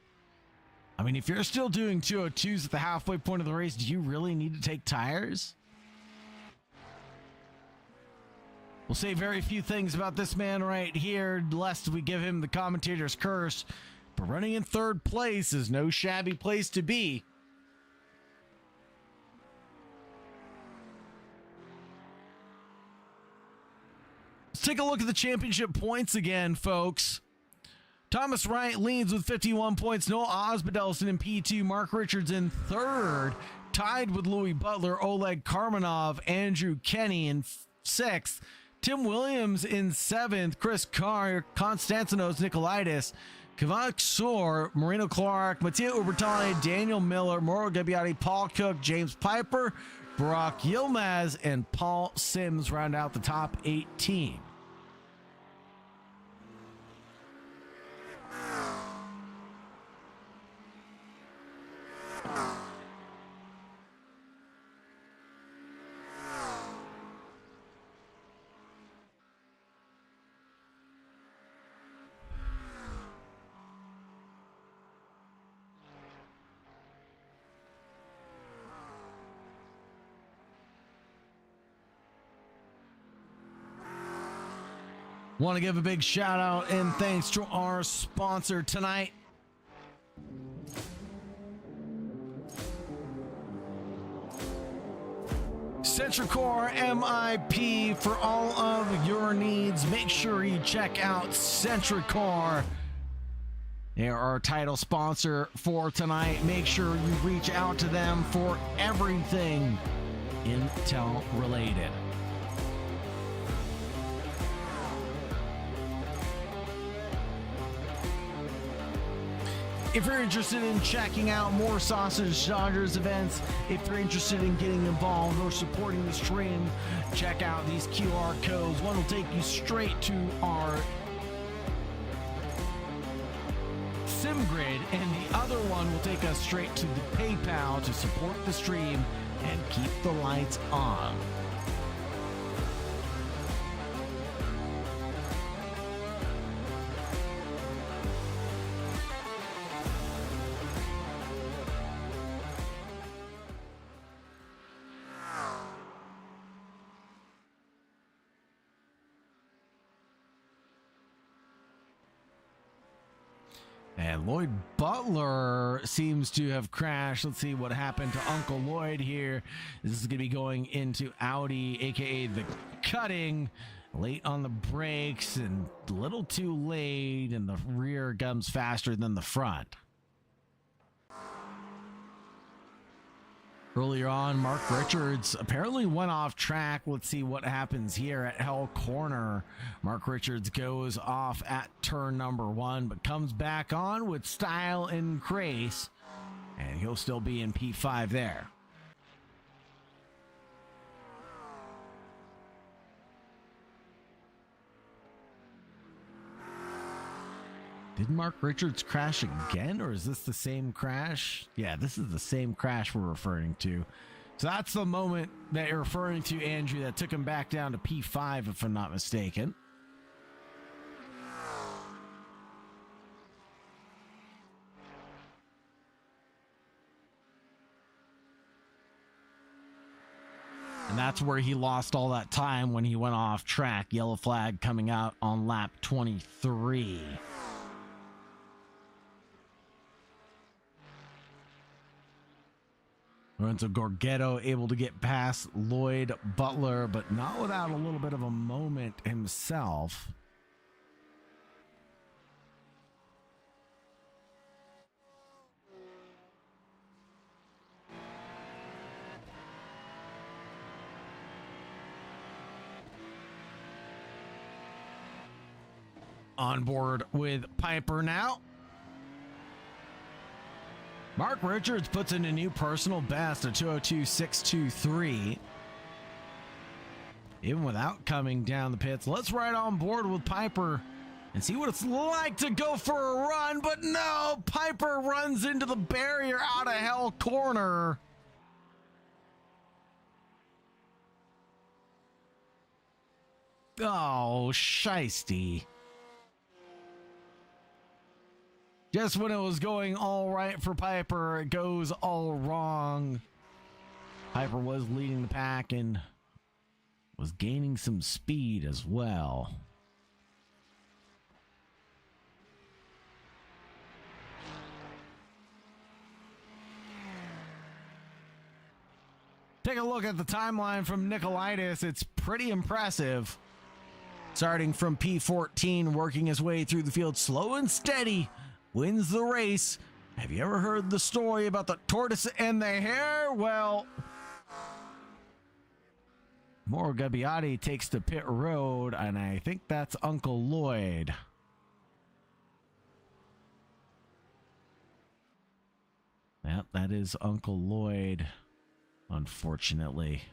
I mean, if you're still doing 202s at the halfway point of the race, do you really need to take tires? We'll say very few things about this man right here, lest we give him the commentator's curse. But running in third place is no shabby place to be. Let's take a look at the championship points again, folks. Thomas Wright leads with 51 points. Noah Osbaldeston in P2. Mark Richards in third. Tied with Louis Butler, Oleg Karmanov, Andrew Kenny in sixth. Tim Williams in seventh. Chris Carr, Konstantinos Nikolaitis, Kavak Soor, Marino Clark, Matteo Ubertani, Daniel Miller, Mauro Gabbiati, Paul Cook, James Piper, Barack Yilmaz, and Paul Sims round out the top 18. Want to give a big shout out and thanks to our sponsor tonight. SentriCore MIP for all of your needs. Make sure you check out SentriCore. They are our title sponsor for tonight. Make sure you reach out to them for everything Intel related. If you're interested in checking out more Sausage Dodgers events, if you're interested in getting involved or supporting the stream, check out these QR codes. One will take you straight to our SimGrid, and the other one will take us straight to the PayPal to support the stream and keep the lights on. And Lloyd Butler seems to have crashed. Let's see what happened to Uncle Lloyd here. This is going to be going into Audi, aka the cutting. Late on the brakes and a little too late, and the rear comes faster than the front. Earlier on, Mark Richards apparently went off track. Let's see what happens here at Hell Corner. Mark Richards goes off at turn number 1, but comes back on with style and grace, and he'll still be in P5 there. Did Mark Richards crash again, or is this the same crash? Yeah, this is the same crash we're referring to. So that's the moment that you're referring to, Andrew, that took him back down to P5, if I'm not mistaken. And that's where he lost all that time when he went off track. Yellow flag coming out on lap 23. Lorenzo Gorgetto able to get past Lloyd Butler, but not without a little bit of a moment himself. On board with Piper now. Mark Richards puts in a new personal best, a 202.623. Even without coming down the pits. Let's ride on board with Piper and see what it's like to go for a run. But no, Piper runs into the barrier out of Hell Corner. Oh, shiesty. Just when it was going all right for Piper, it goes all wrong. Piper was leading the pack and was gaining some speed as well. Take a look at the timeline from Nicolaitis. It's pretty impressive. Starting from P14, working his way through the field slow and steady. Wins the race. Have you ever heard the story about the tortoise and the hare? Well, Mauro Gabbiati takes to pit road, and I think that's Uncle Lloyd. Yep, that is Uncle Lloyd, unfortunately.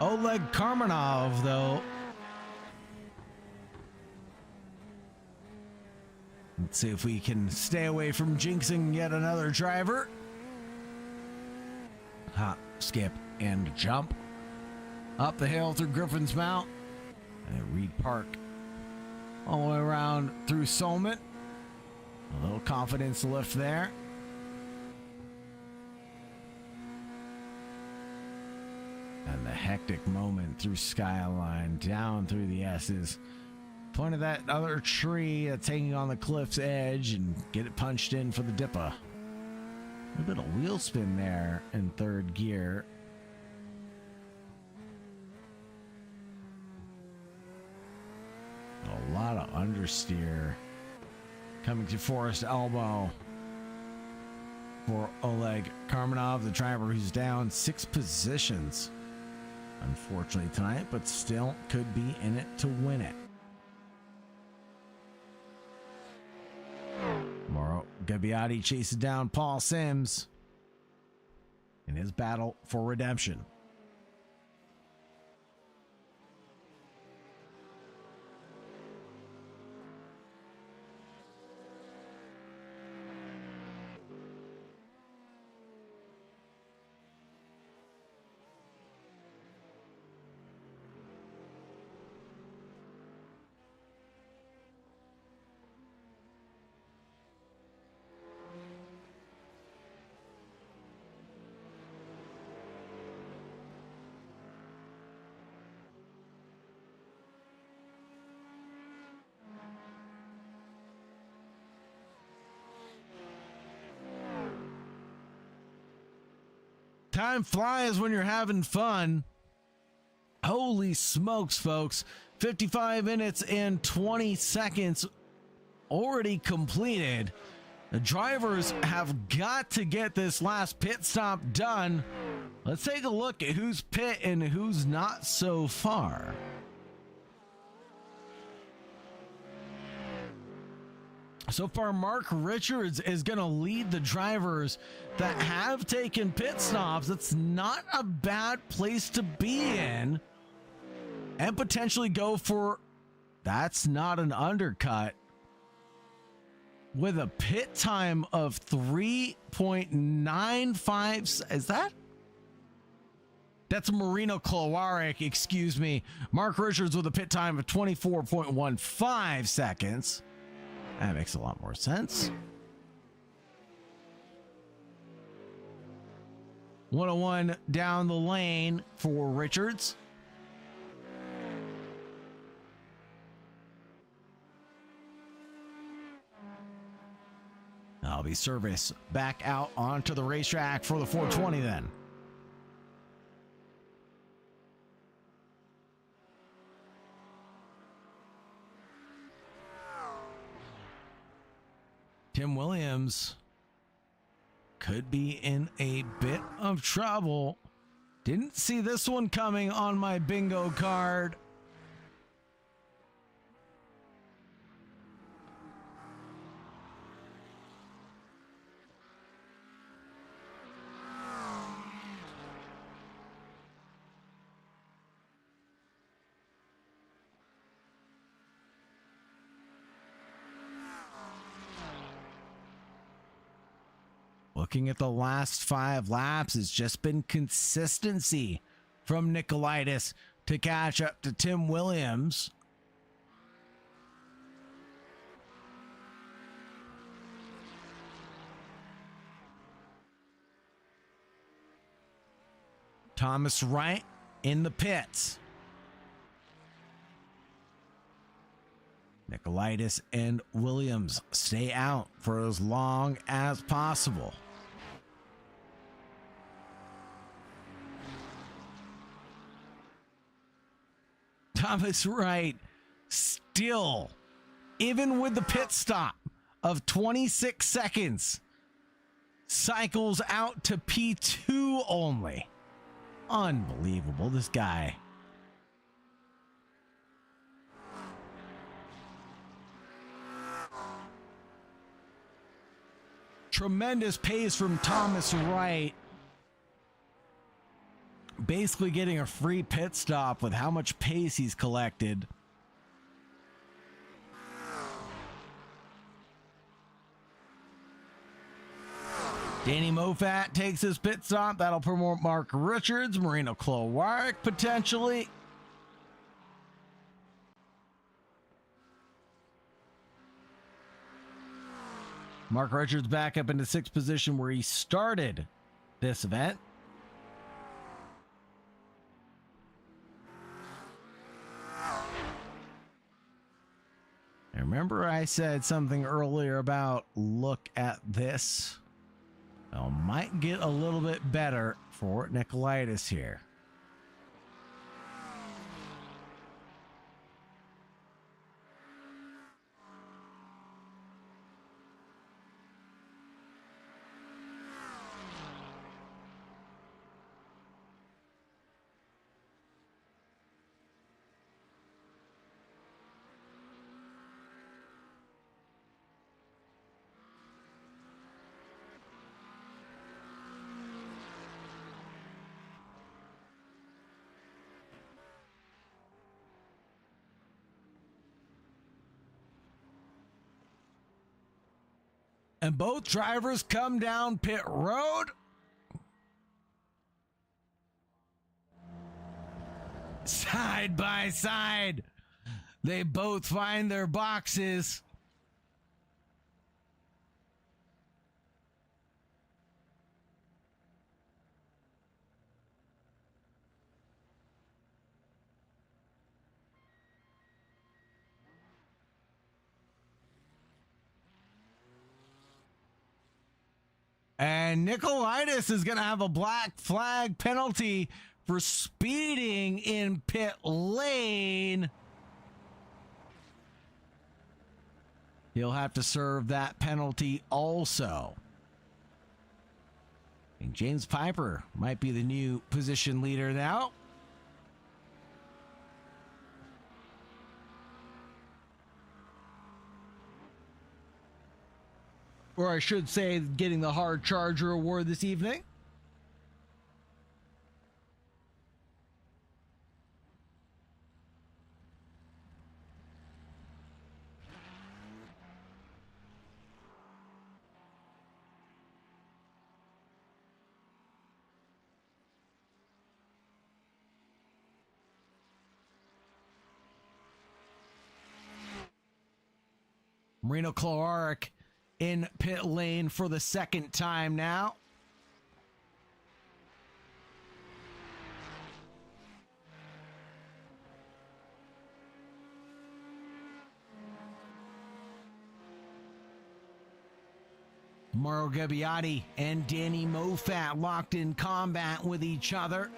Oleg Karmanov, though. Let's see if we can stay away from jinxing yet another driver. Hop, skip, and jump. Up the hill through Griffin's Mount. And Reed Park. All the way around through Solman. A little confidence lift there. And the hectic moment through Skyline, down through the S's. Point of that other tree that's hanging on the cliff's edge and get it punched in for the Dippa. A bit of wheel spin there in third gear. A lot of understeer coming to Forest Elbow for Oleg Karmanov, the driver who's down 6 positions. Unfortunately tonight, but still could be in it to win it. Mauro Gabbiati chases down Paul Sims in his battle for redemption. Time flies when you're having fun. Holy smokes, folks. 55 minutes and 20 seconds already completed. The drivers have got to get this last pit stop done. Let's take a look at who's pit and who's not so far. So far, Mark Richards is going to lead the drivers that have taken pit stops. That's not a bad place to be in. And potentially go for, that's not an undercut, with a pit time of 3.95. Is that? That's Marino Klowarek, excuse me. Mark Richards with a pit time of 24.15 seconds. That makes a lot more sense. 101 down the lane for Richards. That'll be service back out onto the racetrack for the 420 then. Tim Williams could be in a bit of trouble. Didn't see this one coming on my bingo card. Looking at the last 5 laps, it's just been consistency from Nicolaitis to catch up to Tim Williams. Thomas Wright in the pits. Nicolaitis and Williams stay out for as long as possible. Thomas Wright still, even with the pit stop of 26 seconds, cycles out to P2 only. Unbelievable, this guy. Tremendous pace from Thomas Wright. Basically getting a free pit stop with how much pace he's collected. Danny Moffat takes his pit stop. That'll promote Mark Richards, Marino Klowarek potentially. Mark Richards back up into 6th position where he started this event. remember I said something earlier about look at this? Well, might get a little bit better for Nicolaitis here. And both drivers come down pit road. Side by side. They both find their boxes. And Nicolaitis is going to have a black flag penalty for speeding in pit lane. He'll have to serve that penalty also. And James Piper might be the new position leader now. Or I should say, getting the Hard Charger award this evening. Marino Cloaric in pit lane for the second time now. Mauro Gabbiati and Danny Moffat locked in combat with each other.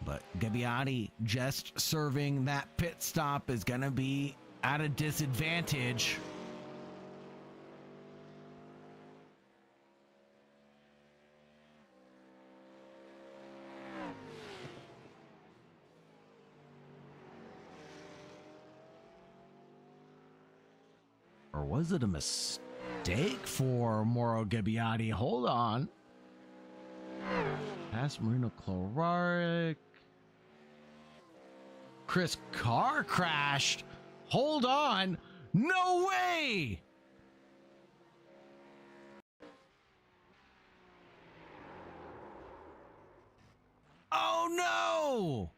But Gabbiati just serving that pit stop is going to be at a disadvantage. Or was it a mistake for Mauro Gabbiati? Hold on. Past Marino Cloaric. Chris Carr crashed. Hold on. No way. Oh no.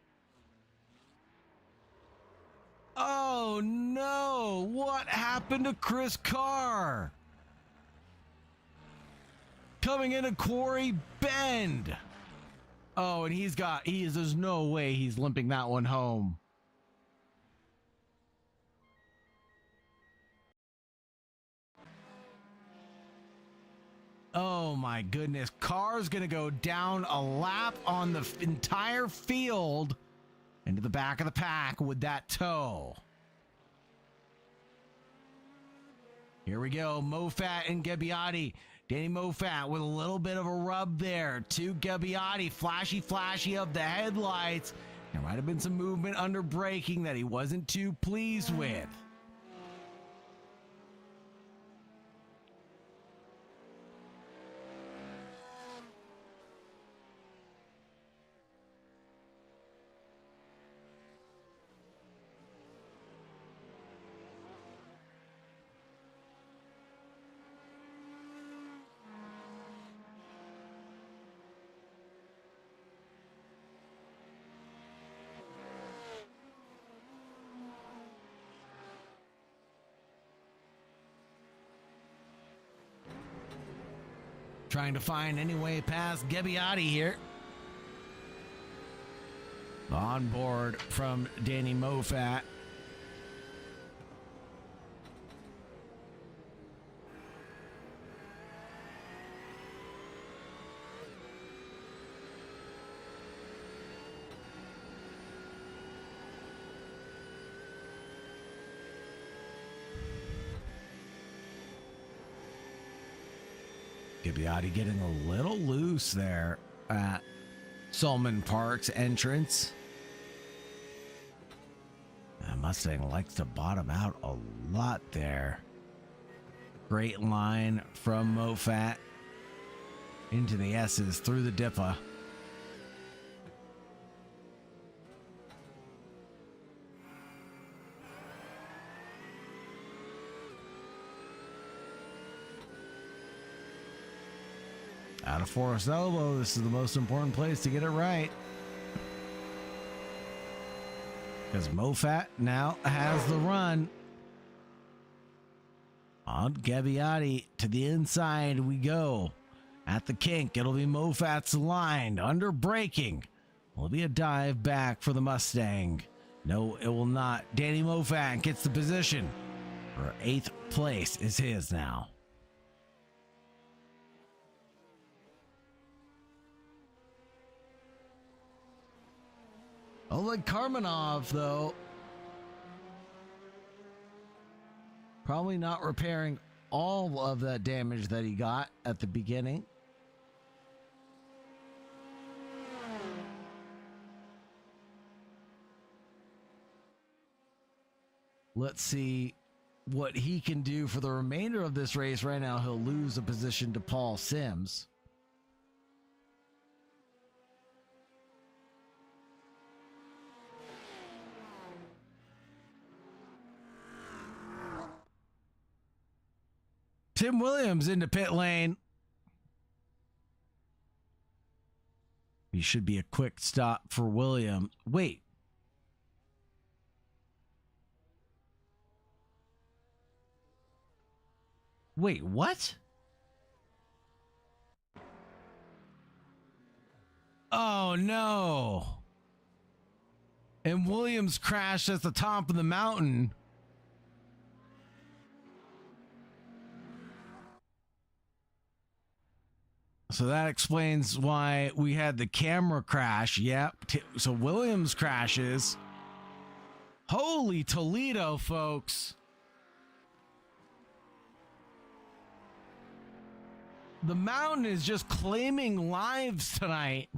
Oh no, what happened to Chris Carr? Coming into Quarry Bend. Oh, and there's no way he's limping that one home. Oh my goodness, Carr's gonna go down a lap on the entire field. Into the back of the pack with that toe. Here we go. Moffat and Gabbiati. Danny Moffat with a little bit of a rub there to Gabbiati. Flashy of the headlights. There might have been some movement under braking that he wasn't too pleased with. Trying to find any way past Gabbiati here. On board from Danny Moffat. Gibiotti getting a little loose there at Solomon Park's entrance. That Mustang likes to bottom out a lot there. Great line from Mofat into the S's through the Dippa. Out of Forest Elbow, this is the most important place to get it right. Because Mofat now has the run. On Gabbiati to the inside we go. At the kink, it'll be Mofat's line. Under braking. Will be a dive back for the Mustang. No, it will not. Danny Mofat gets the position. For 8th place is his now. Oleg Karmanov, though, probably not repairing all of that damage that he got at the beginning. Let's see what he can do for the remainder of this race. Right now, he'll lose a position to Paul Sims. Tim Williams into pit lane. He should be a quick stop for Williams. Wait. Wait, what? Oh, no. And Williams crashed at the top of the mountain. So that explains why we had the camera crash. Yep. So Williams crashes. Holy Toledo, folks. The mountain is just claiming lives tonight.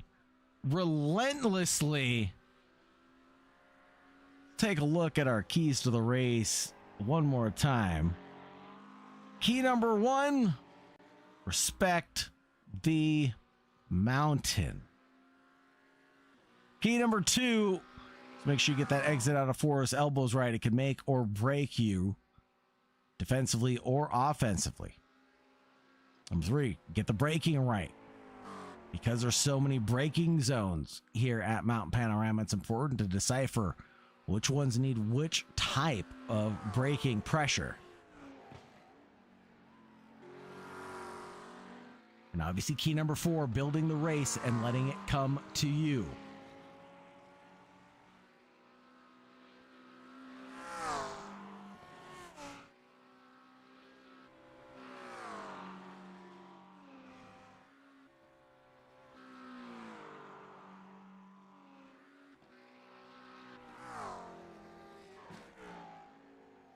Relentlessly. Take a look at our keys to the race one more time. Key number 1, respect the mountain. Key number 2, make sure you get that exit out of Forest Elbows right. It can make or break you defensively or offensively. Number 3, get the braking right. Because there's so many braking zones here at Mount Panorama, it's important to decipher which ones need which type of braking pressure. And obviously key number 4, building the race and letting it come to you.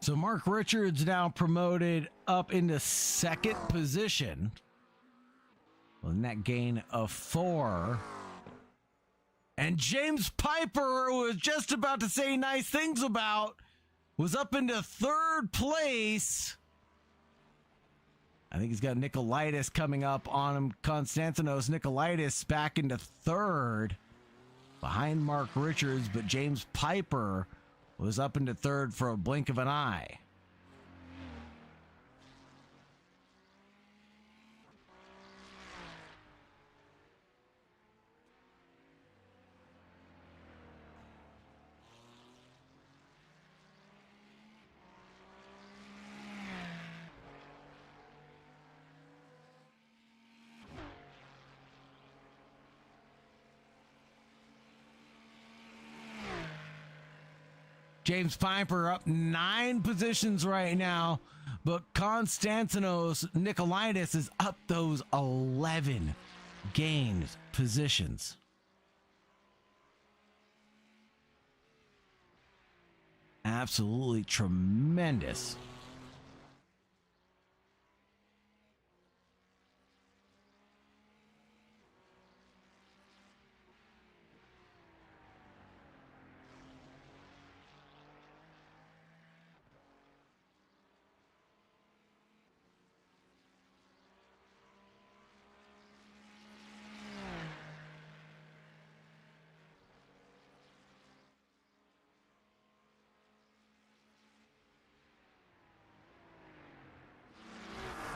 So Mark Richards now promoted up into 2nd position. Well, net gain of 4. And James Piper, who was just about to say nice things about, was up into 3rd place. I think he's got Nicolaitis coming up on him. Konstantinos Nicolaitis back into 3rd behind Mark Richards, but James Piper was up into 3rd for a blink of an eye. James Piper up 9 positions right now, but Konstantinos Nicolaitis is up those 11 gained positions. Absolutely tremendous.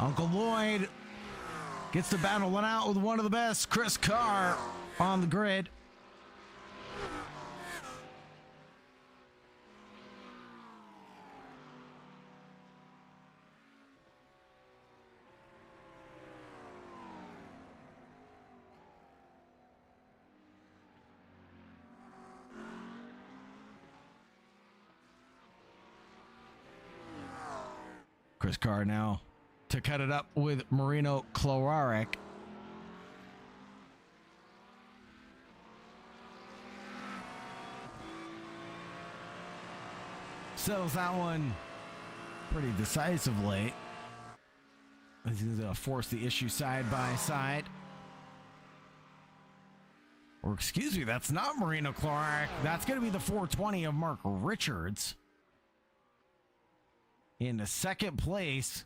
Uncle Lloyd gets to battle one out with one of the best, Chris Carr, on the grid. Chris Carr now to cut it up with Marino Klorarek. Settles that one pretty decisively. He's going to force the issue side by side. Or excuse me, that's not Marino Klorarek. That's going to be the 420 of Mark Richards. In the second place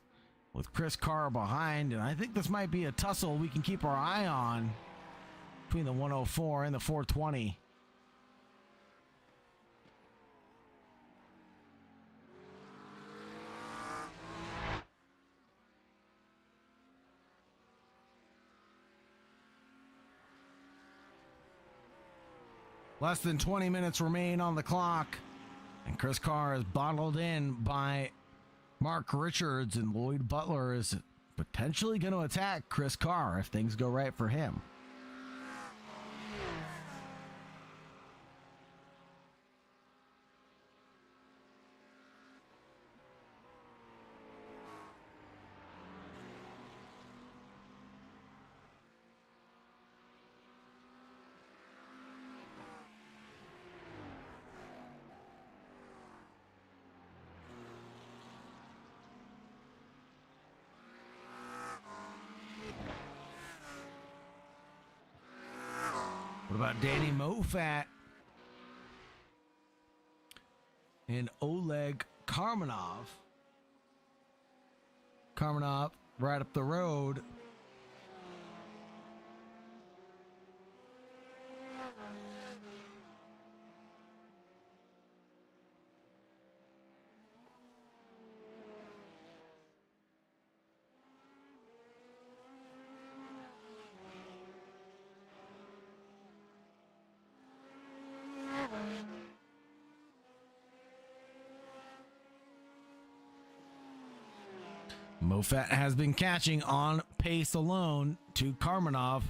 with Chris Carr behind, and I think this might be a tussle we can keep our eye on between the 104 and the 420. Less than 20 minutes remain on the clock, and Chris Carr is bottled in by Mark Richards, and Lloyd Butler is potentially going to attack Chris Carr if things go right for him. What about Danny Moffat and Oleg Karmanov? Karmanov right up the road. Moffat has been catching on pace alone to Karmanov.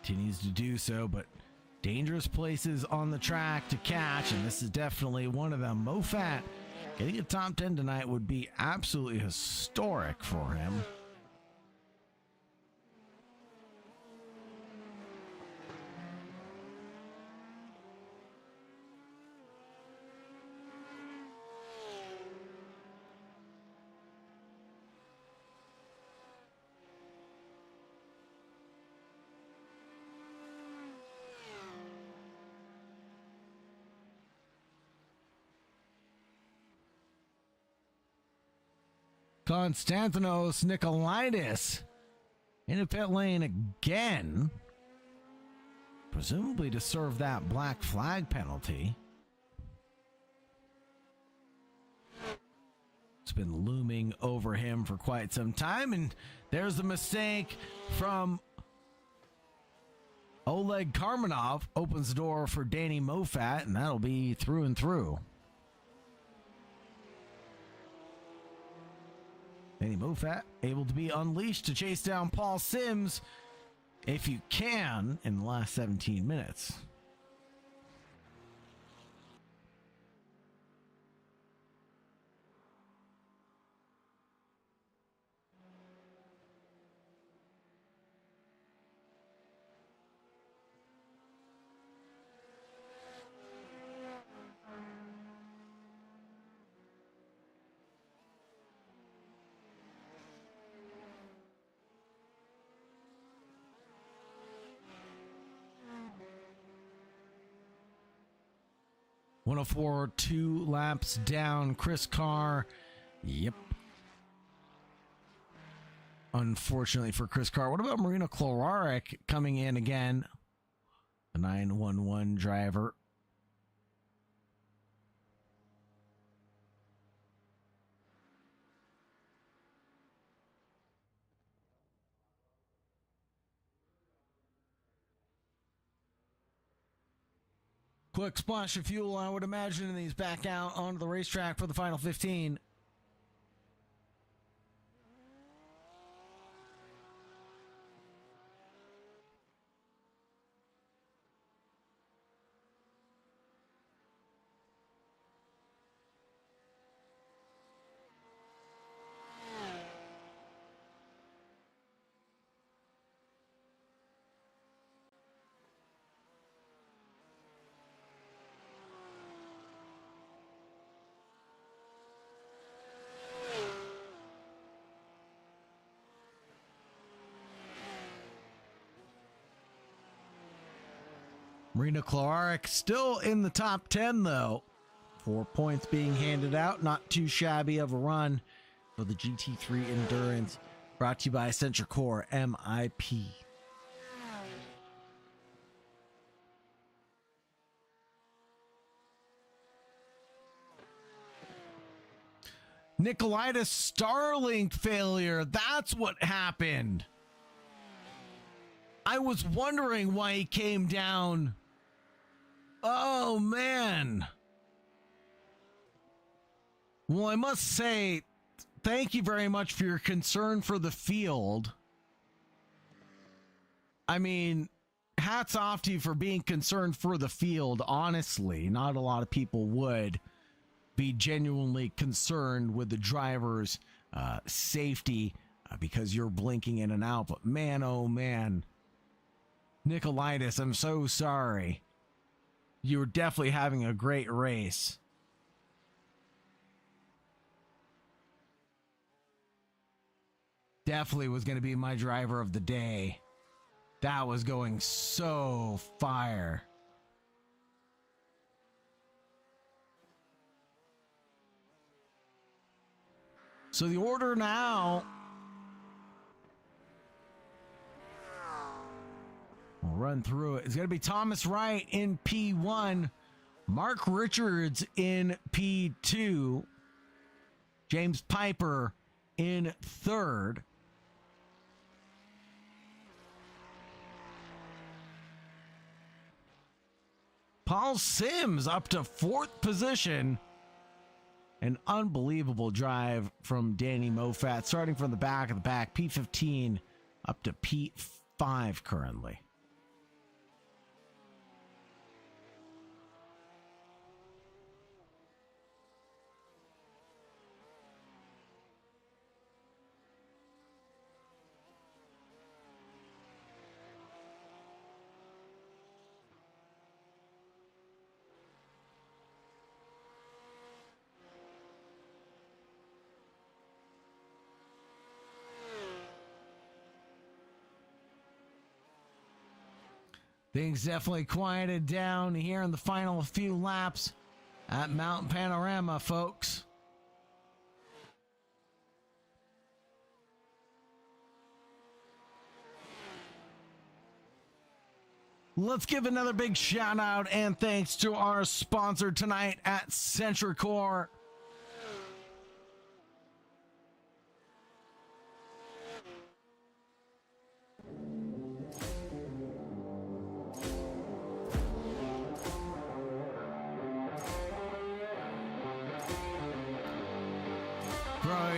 Continues to do so, but dangerous places on the track to catch, and this is definitely one of them. Moffat getting a top 10 tonight would be absolutely historic for him. Konstantinos Nikolaitis in the pit lane again, presumably to serve that black flag penalty. It's been looming over him for quite some time, and there's a mistake from Oleg Karmanov. Opens the door for Danny Moffat, and that'll be through and through. Danny Moffat able to be unleashed to chase down Paul Sims, if you can, in the last 17 minutes. .104, 2 laps down. Chris Carr. Yep. Unfortunately for Chris Carr. What about Marino Klorarek coming in again? The 911 driver. Quick splash of fuel, I would imagine, and he's back out onto the racetrack for the final 15. Marina Clark still in the top 10, though. 4 points being handed out. Not too shabby of a run for the GT3 Endurance. Brought to you by SentriCore MIP. Nicolaitis Starlink failure. That's what happened. I was wondering why he came down. Oh, man. Well, I must say, thank you very much for your concern for the field. I mean, hats off to you for being concerned for the field. Honestly, not a lot of people would be genuinely concerned with the driver's safety because you're blinking in and out. But man, oh man, Nicolaitis, I'm so sorry. You were definitely having a great race. Definitely was going to be my driver of the day. That was going so fire. So the order now. We'll run through it. It's going to be Thomas Wright in P1, Mark Richards in P2, James Piper in third, Paul Sims up to fourth position. An unbelievable drive from Danny Moffat, starting from the back of the pack, P15 up to P5 currently. Things definitely quieted down here in the final few laps at Mount Panorama, folks. Let's give another big shout out and thanks to our sponsor tonight at SentriCore.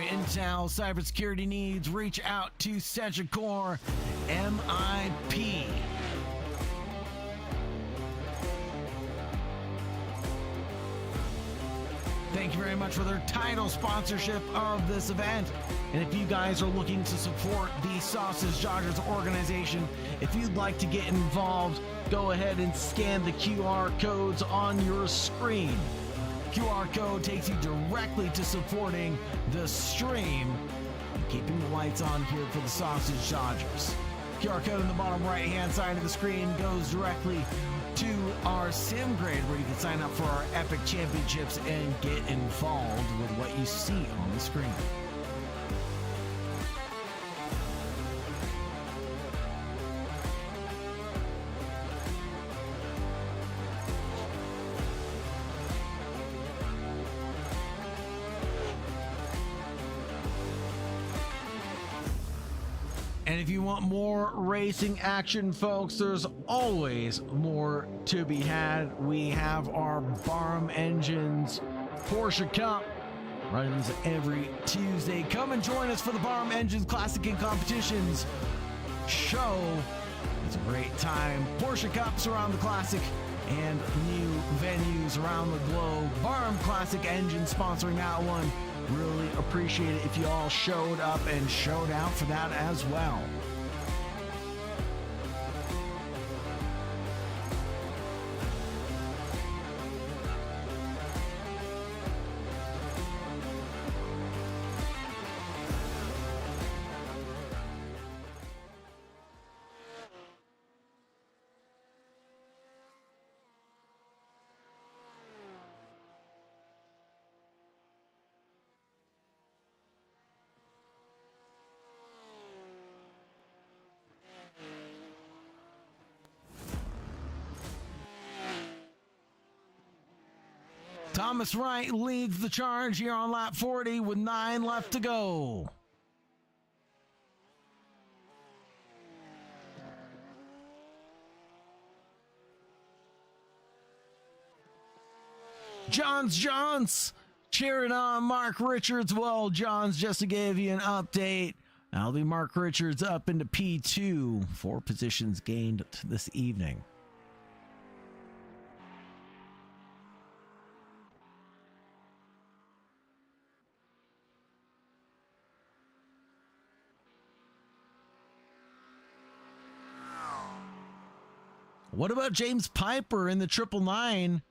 Intel cybersecurity needs, reach out to SentriCore MIP. Thank you very much for their title sponsorship of this event. And if you guys are looking to support the Sausage Joggers organization, if you'd like to get involved, go ahead and scan the QR codes on your screen. QR code takes you directly to supporting the stream and keeping the lights on here for the Sausage Dodgers. QR code on the bottom right hand side of the screen goes directly to our SimGrid, where you can sign up for our Epic Championships and get involved with what you see on the screen. And if you want more racing action, folks, there's always more to be had. We have our Barham Engines Porsche Cup. Runs every Tuesday. Come and join us for the Barham Engines Classic and Competitions show. It's a great time. Porsche Cups around the Classic and new venues around the globe. Barham Classic Engine sponsoring that one. Really appreciate it if you all showed up and showed out for that as well. Thomas Wright leads the charge here on lap 40 with 9 left to go. Johns cheering on Mark Richards. Well, Johns, just to give you an update, that'll be Mark Richards up into P2, 4 positions gained this evening. What about James Piper in the 999?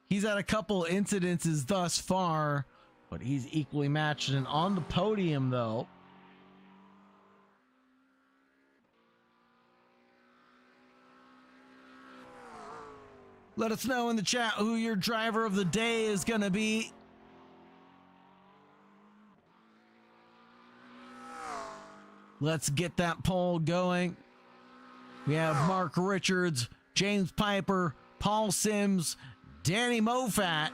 He's had a couple incidences thus far, but he's equally matched and on the podium, though. Let us know in the chat who your driver of the day is going to be. Let's get that poll going. We have Mark Richards, James Piper, Paul Sims, Danny Moffat.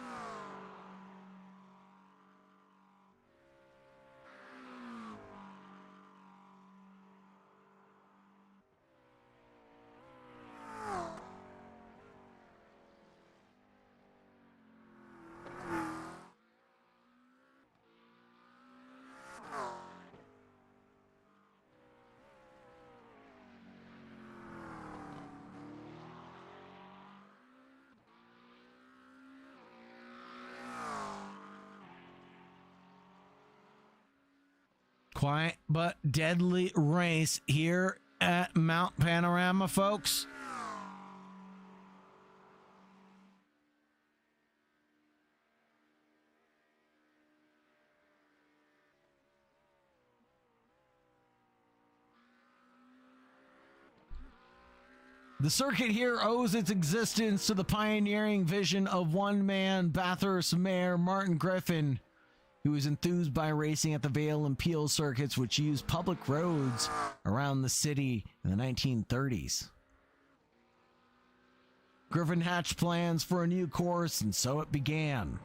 Quiet but deadly race here at Mount Panorama, folks. The circuit here owes its existence to the pioneering vision of one man, Bathurst Mayor Martin Griffin, who was enthused by racing at the Vale and Peel circuits, which used public roads around the city in the 1930s. Griffin hatched plans for a new course, and so it began.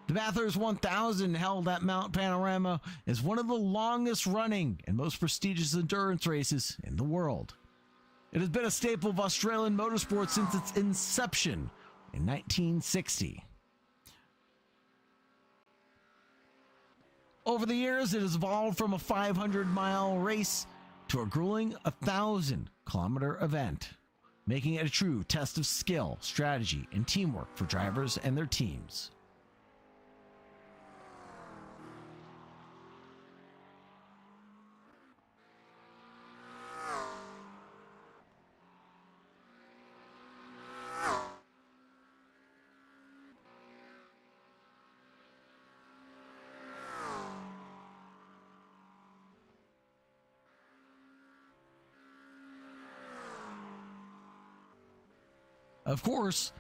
The Bathurst 1000, held at Mount Panorama, is one of the longest running and most prestigious endurance races in the world. It has been a staple of Australian motorsport since its inception in 1960. Over the years, it has evolved from a 500-mile race to a grueling 1,000-kilometer event, making it a true test of skill, strategy, and teamwork for drivers and their teams. Of course,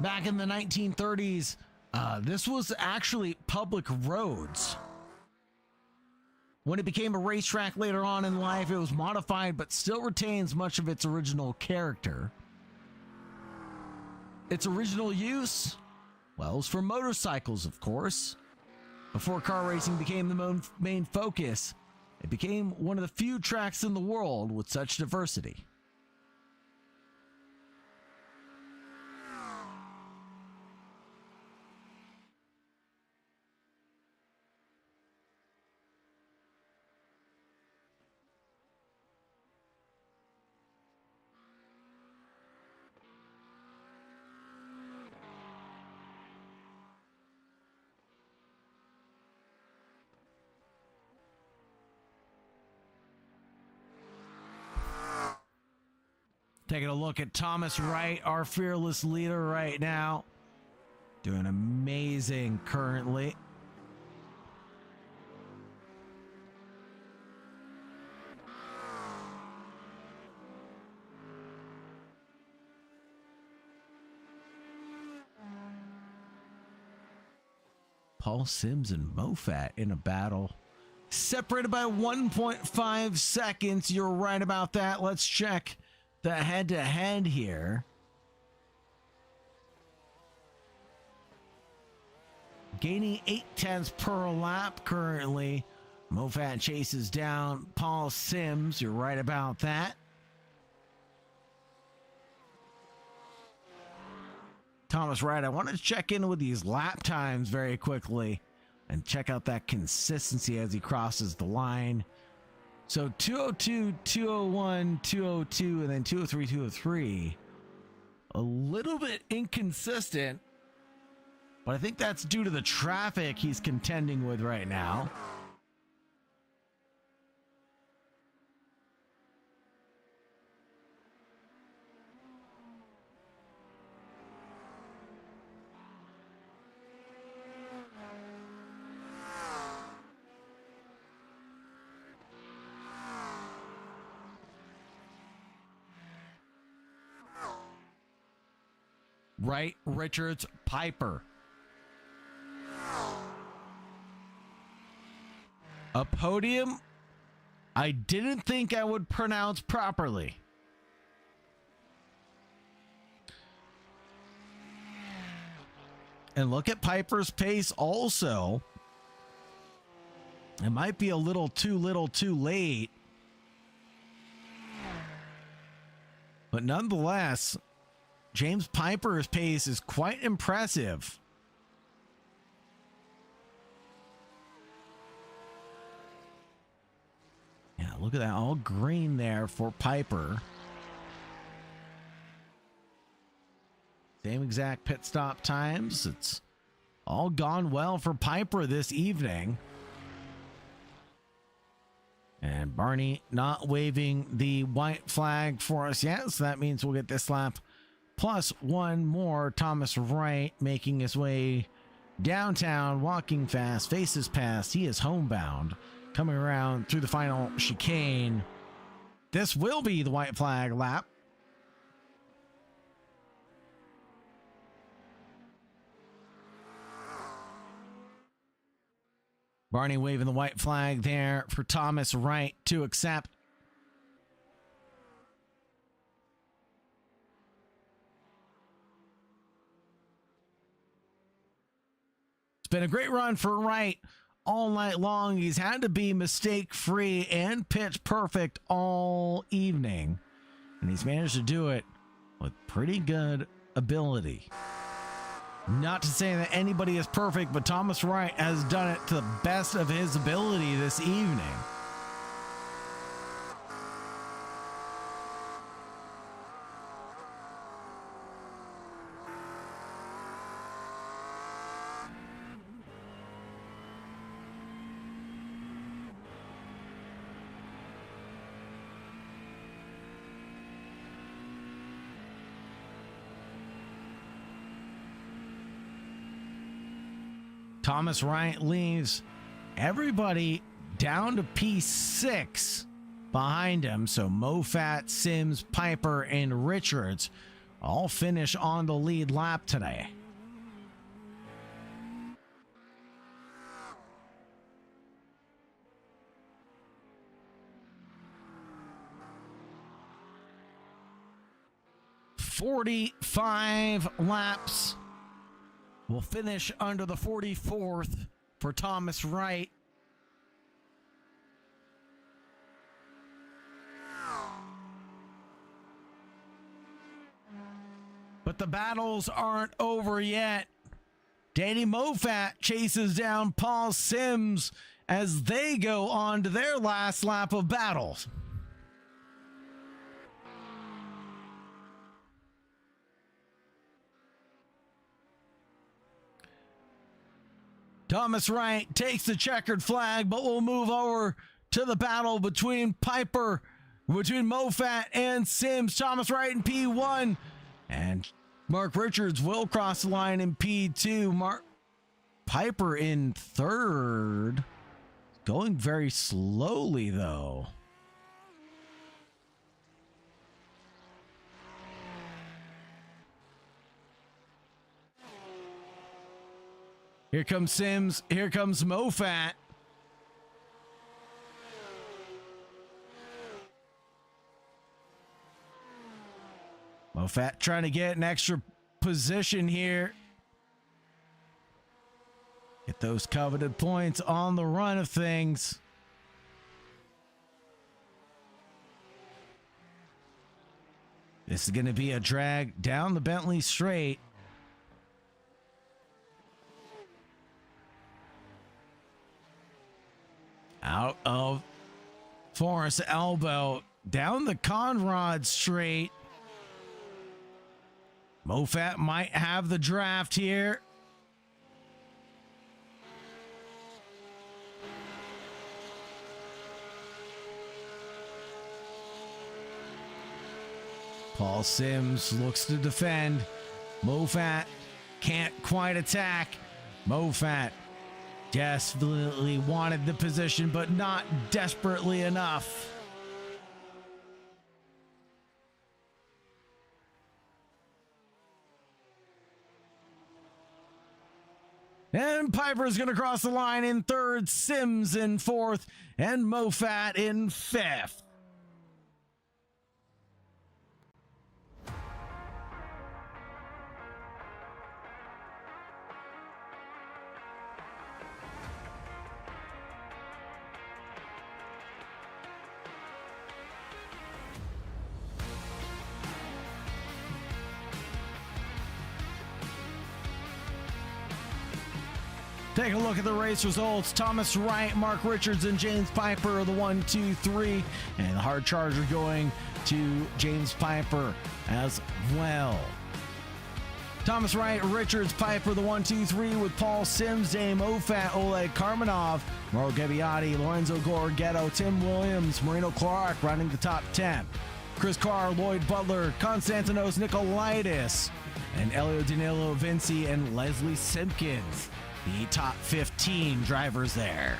back in the 1930s, this was actually public roads. When it became a racetrack later on in life, it was modified but still retains much of its original character. Its original use, well, it was for motorcycles, of course. Before car racing became the main focus, it became one of the few tracks in the world with such diversity. Taking a look at Thomas Wright, our fearless leader right now. Doing amazing currently. Paul Sims and Mofat in a battle. Separated by 1.5 seconds. You're right about that. Let's check the head-to-head here. Gaining 0.8 per lap currently. Mofat chases down Paul Sims. You're right about that. Thomas Wright, I wanted to check in with these lap times very quickly and check out that consistency as he crosses the line. So 202, 201, 202, and then 203, 203. A little bit inconsistent, but I think that's due to the traffic he's contending with right now. Wright, Richards, Piper. A podium I didn't think I would pronounce properly. And look at Piper's pace also. It might be a little too late. But nonetheless, James Piper's pace is quite impressive. Yeah, look at that, all green there for Piper. Same exact pit stop times. It's all gone well for Piper this evening. And Barney not waving the white flag for us yet, so that means we'll get this lap plus one more. Thomas Wright making his way downtown, walking fast, faces past. He is homebound, coming around through the final chicane. This will be the white flag lap. Barney waving the white flag there for Thomas Wright to accept. It's been a great run for Wright all night long. He's had to be mistake-free and pitch perfect all evening, and he's managed to do it with pretty good ability. Not to say that anybody is perfect, but Thomas Wright has done it to the best of his ability this evening. Thomas Wright leaves everybody down to P6 behind him. So Mofat, Sims, Piper, and Richards all finish on the lead lap today. "45 laps. We'll finish under the 44th for Thomas Wright. But the battles aren't over yet. Danny Moffat chases down Paul Sims as they go on to their last lap of battles. Thomas Wright takes the checkered flag, but we'll move over to the battle between Moffat and Sims. Thomas Wright in P1, and Mark Richards will cross the line in P2. Piper in third, going very slowly though. Here comes Sims. Here comes Moffat. Moffat trying to get an extra position here. Get those coveted points on the run of things. This is going to be a drag down the Bentley straight. Out of Forest Elbow, down the Conrad straight. Moffat might have the draft here. Paul Sims looks to defend. Moffat can't quite attack. Moffat desperately wanted the position, but not desperately enough. And Piper's going to cross the line in third, Sims in fourth, and Moffat in fifth. Take a look at the race results. Thomas Wright, Mark Richards, and James Piper are the 1, 2, 3. And the hard charger going to James Piper as well. Thomas Wright, Richards, Piper, the 1, 2, 3 with Paul Sims, Dame Moffat, Oleg Karmanov, Mauro Gabbiati, Lorenzo Gorgetto, Tim Williams, Marino Clark running the top 10. Chris Carr, Lloyd Butler, Konstantinos Nikolaitis, and Elio Danilo Vinci and Leslie Simpkins. The top 15 drivers there.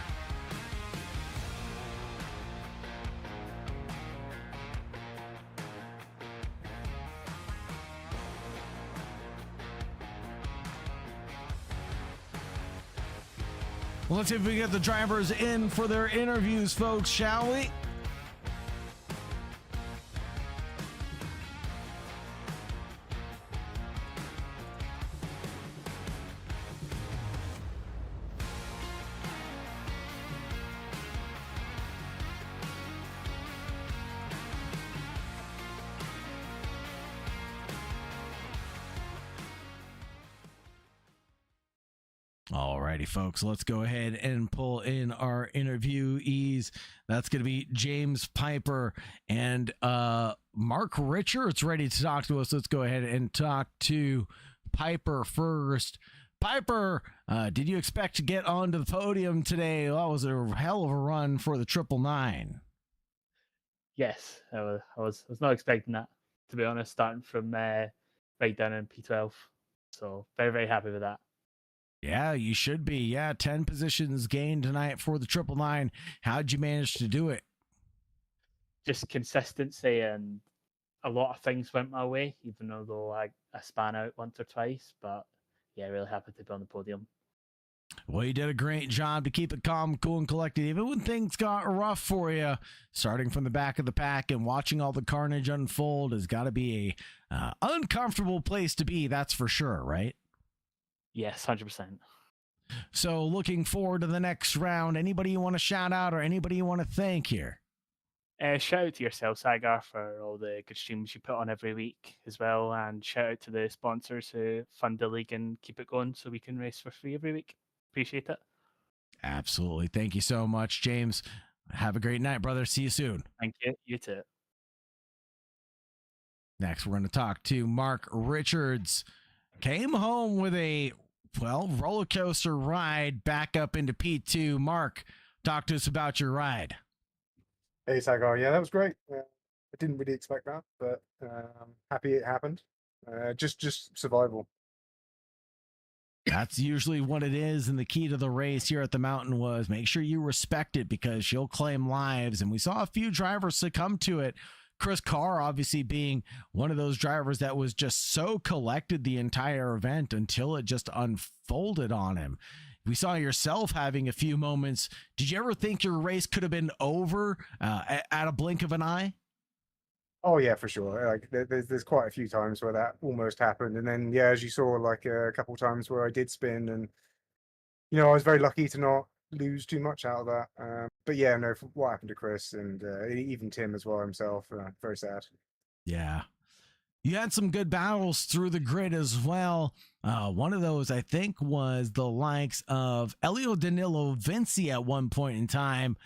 Well, let's see if we can get the drivers in for their interviews, folks, shall we? Alrighty, folks, let's go ahead and pull in our interviewees. That's going to be James Piper and Mark Richards ready to talk to us. Let's go ahead and talk to Piper first. Piper, did you expect to get onto the podium today? That was a hell of a run for the 999. Yes, I was not expecting that, to be honest, starting from right down in P12. So very, very happy with that. Yeah, you should be. Yeah, 10 positions gained tonight for the 999. How'd you manage to do it? Just consistency, and a lot of things went my way, even though I span out once or twice. But yeah, really happy to be on the podium. Well, you did a great job to keep it calm, cool, and collected, even when things got rough for you. Starting from the back of the pack and watching all the carnage unfold has got to be a uncomfortable place to be, that's for sure, right? Yes, 100%. So looking forward to the next round. Anybody you want to shout out or anybody you want to thank here? Shout out to yourself, Sagar, for all the good streams you put on every week as well. And shout out to the sponsors who fund the league and keep it going so we can race for free every week. Appreciate it. Absolutely. Thank you so much, James. Have a great night, brother. See you soon. Thank you. You too. Next, we're going to talk to Mark Richards. Came home with a, roller coaster ride back up into P2. Mark, talk to us about your ride. Hey, Sagar. Yeah, that was great. I didn't really expect that, but happy it happened. Just survival. That's usually what it is. And the key to the race here at the mountain was make sure you respect it because she'll claim lives. And we saw a few drivers succumb to it. Chris Carr obviously being one of those drivers that was just so collected the entire event until it just unfolded on him. We saw yourself having a few moments. Did you ever think your race could have been over at a blink of an eye? Oh yeah, for sure. Like there's quite a few times where that almost happened, and then yeah, as you saw, like a couple of times where I did spin, and I was very lucky to not lose too much out of that. But yeah, no, for what happened to Chris and even Tim as well himself, very sad. Yeah. You had some good battles through the grid as well. One of those, I think, was the likes of Elio Danilo Vinci at one point in time.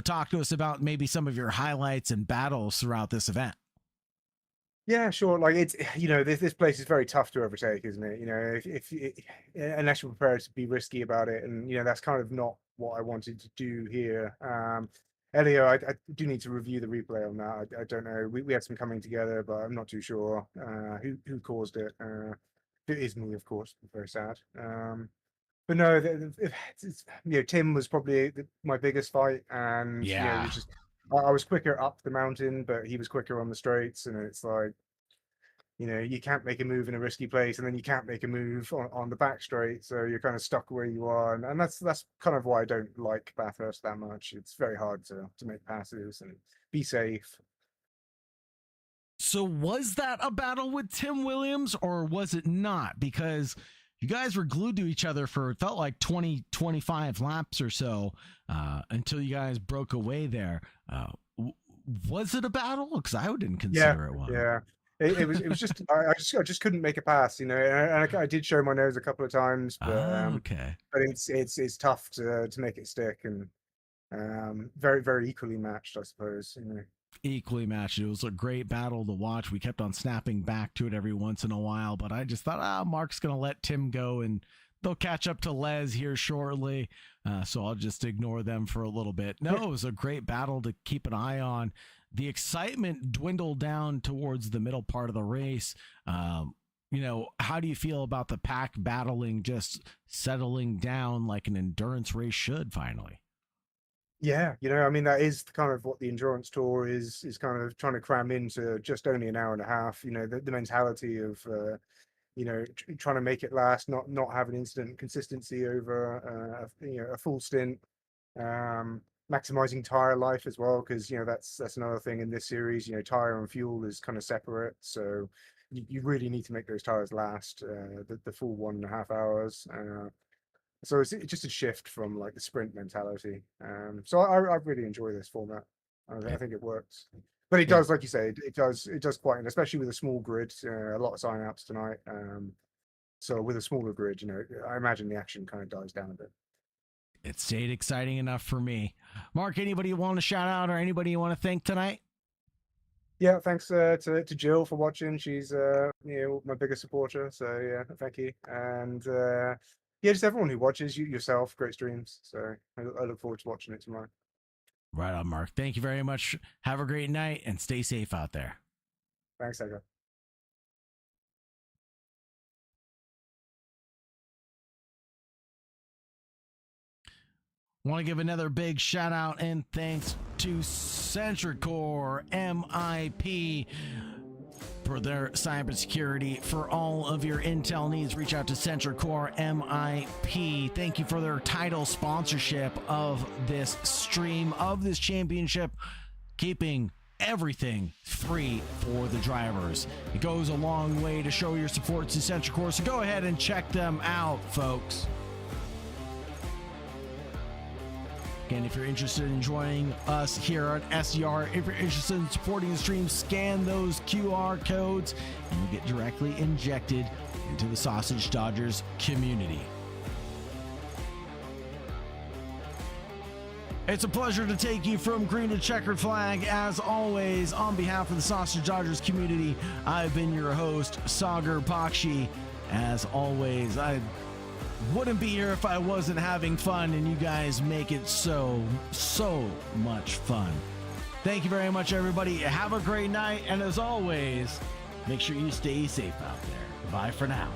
Talk to us about maybe some of your highlights and battles throughout this event. Yeah, sure. Like it's this place is very tough to overtake, isn't it? If unless you're prepared to be risky about it, and that's kind of not what I wanted to do here. Elio, I do need to review the replay on that. I don't know. We had some coming together, but I'm not too sure who caused it. It is me, of course. Very sad. But no, Tim was probably my biggest fight, and yeah, it was just I was quicker up the mountain, but he was quicker on the straights, and it's like you can't make a move in a risky place, and then you can't make a move on the back straight, so you're kind of stuck where you are, and that's kind of why I don't like Bathurst that much. It's very hard to make passes and be safe. So was that a battle with Tim Williams, or was it not? Because you guys were glued to each other for, it felt like 20-25 laps or so until you guys broke away there. Was it a battle? Because I didn't consider it one. Yeah. It was just I just couldn't make a pass, and I did show my nose a couple of times, but okay. But it's tough to make it stick, and very very equally matched, I suppose. Equally matched. It was a great battle to watch. We kept on snapping back to it every once in a while, but I just thought, Mark's gonna let Tim go, and they'll catch up to Les here shortly, so I'll just ignore them for a little bit. No, it was a great battle to keep an eye on. The excitement dwindled down towards the middle part of the race. How do you feel about the pack battling just settling down like an endurance race should finally? Yeah, that is kind of what the endurance tour is kind of trying to cram into just only an hour and a half. The mentality of trying to make it last, not have an instant consistency over a full stint. Maximizing tire life as well, because that's another thing in this series. Tire and fuel is kind of separate, so you really need to make those tires last the full 1.5 hours. So it's just a shift from like the sprint mentality. So I really enjoy this format. I think it works, but it does, like you say, it does quite, and especially with a small grid, a lot of sign-ups tonight. So with a smaller grid, I imagine the action kind of dies down a bit. It stayed exciting enough for me. Mark, anybody you want to shout out or anybody you want to thank tonight? Yeah, thanks to Jill for watching. She's my biggest supporter. So yeah, thank you. And just everyone who watches, you yourself, great streams. So I look forward to watching it tomorrow. Right on, Mark. Thank you very much. Have a great night and stay safe out there. Thanks, Edgar. Want to give another big shout out and thanks to SentriCore MIP for their cybersecurity. For all of your intel needs, reach out to SentriCore MIP. Thank you for their title sponsorship of this stream, of this championship, keeping everything free for the drivers. It goes a long way to show your support to SentriCore, so go ahead and check them out, folks. Again, if you're interested in joining us here on SCR, if you're interested in supporting the stream, scan those QR codes and you get directly injected into the Sausage Dodgers community. It's a pleasure to take you from green to checkered flag. As always, on behalf of the Sausage Dodgers community, I've been your host, Sagar Bakshi. As always, I wouldn't be here if I wasn't having fun, and you guys make it so much fun. Thank you very much, everybody. Have a great night, and as always, make sure you stay safe out there. Bye for now.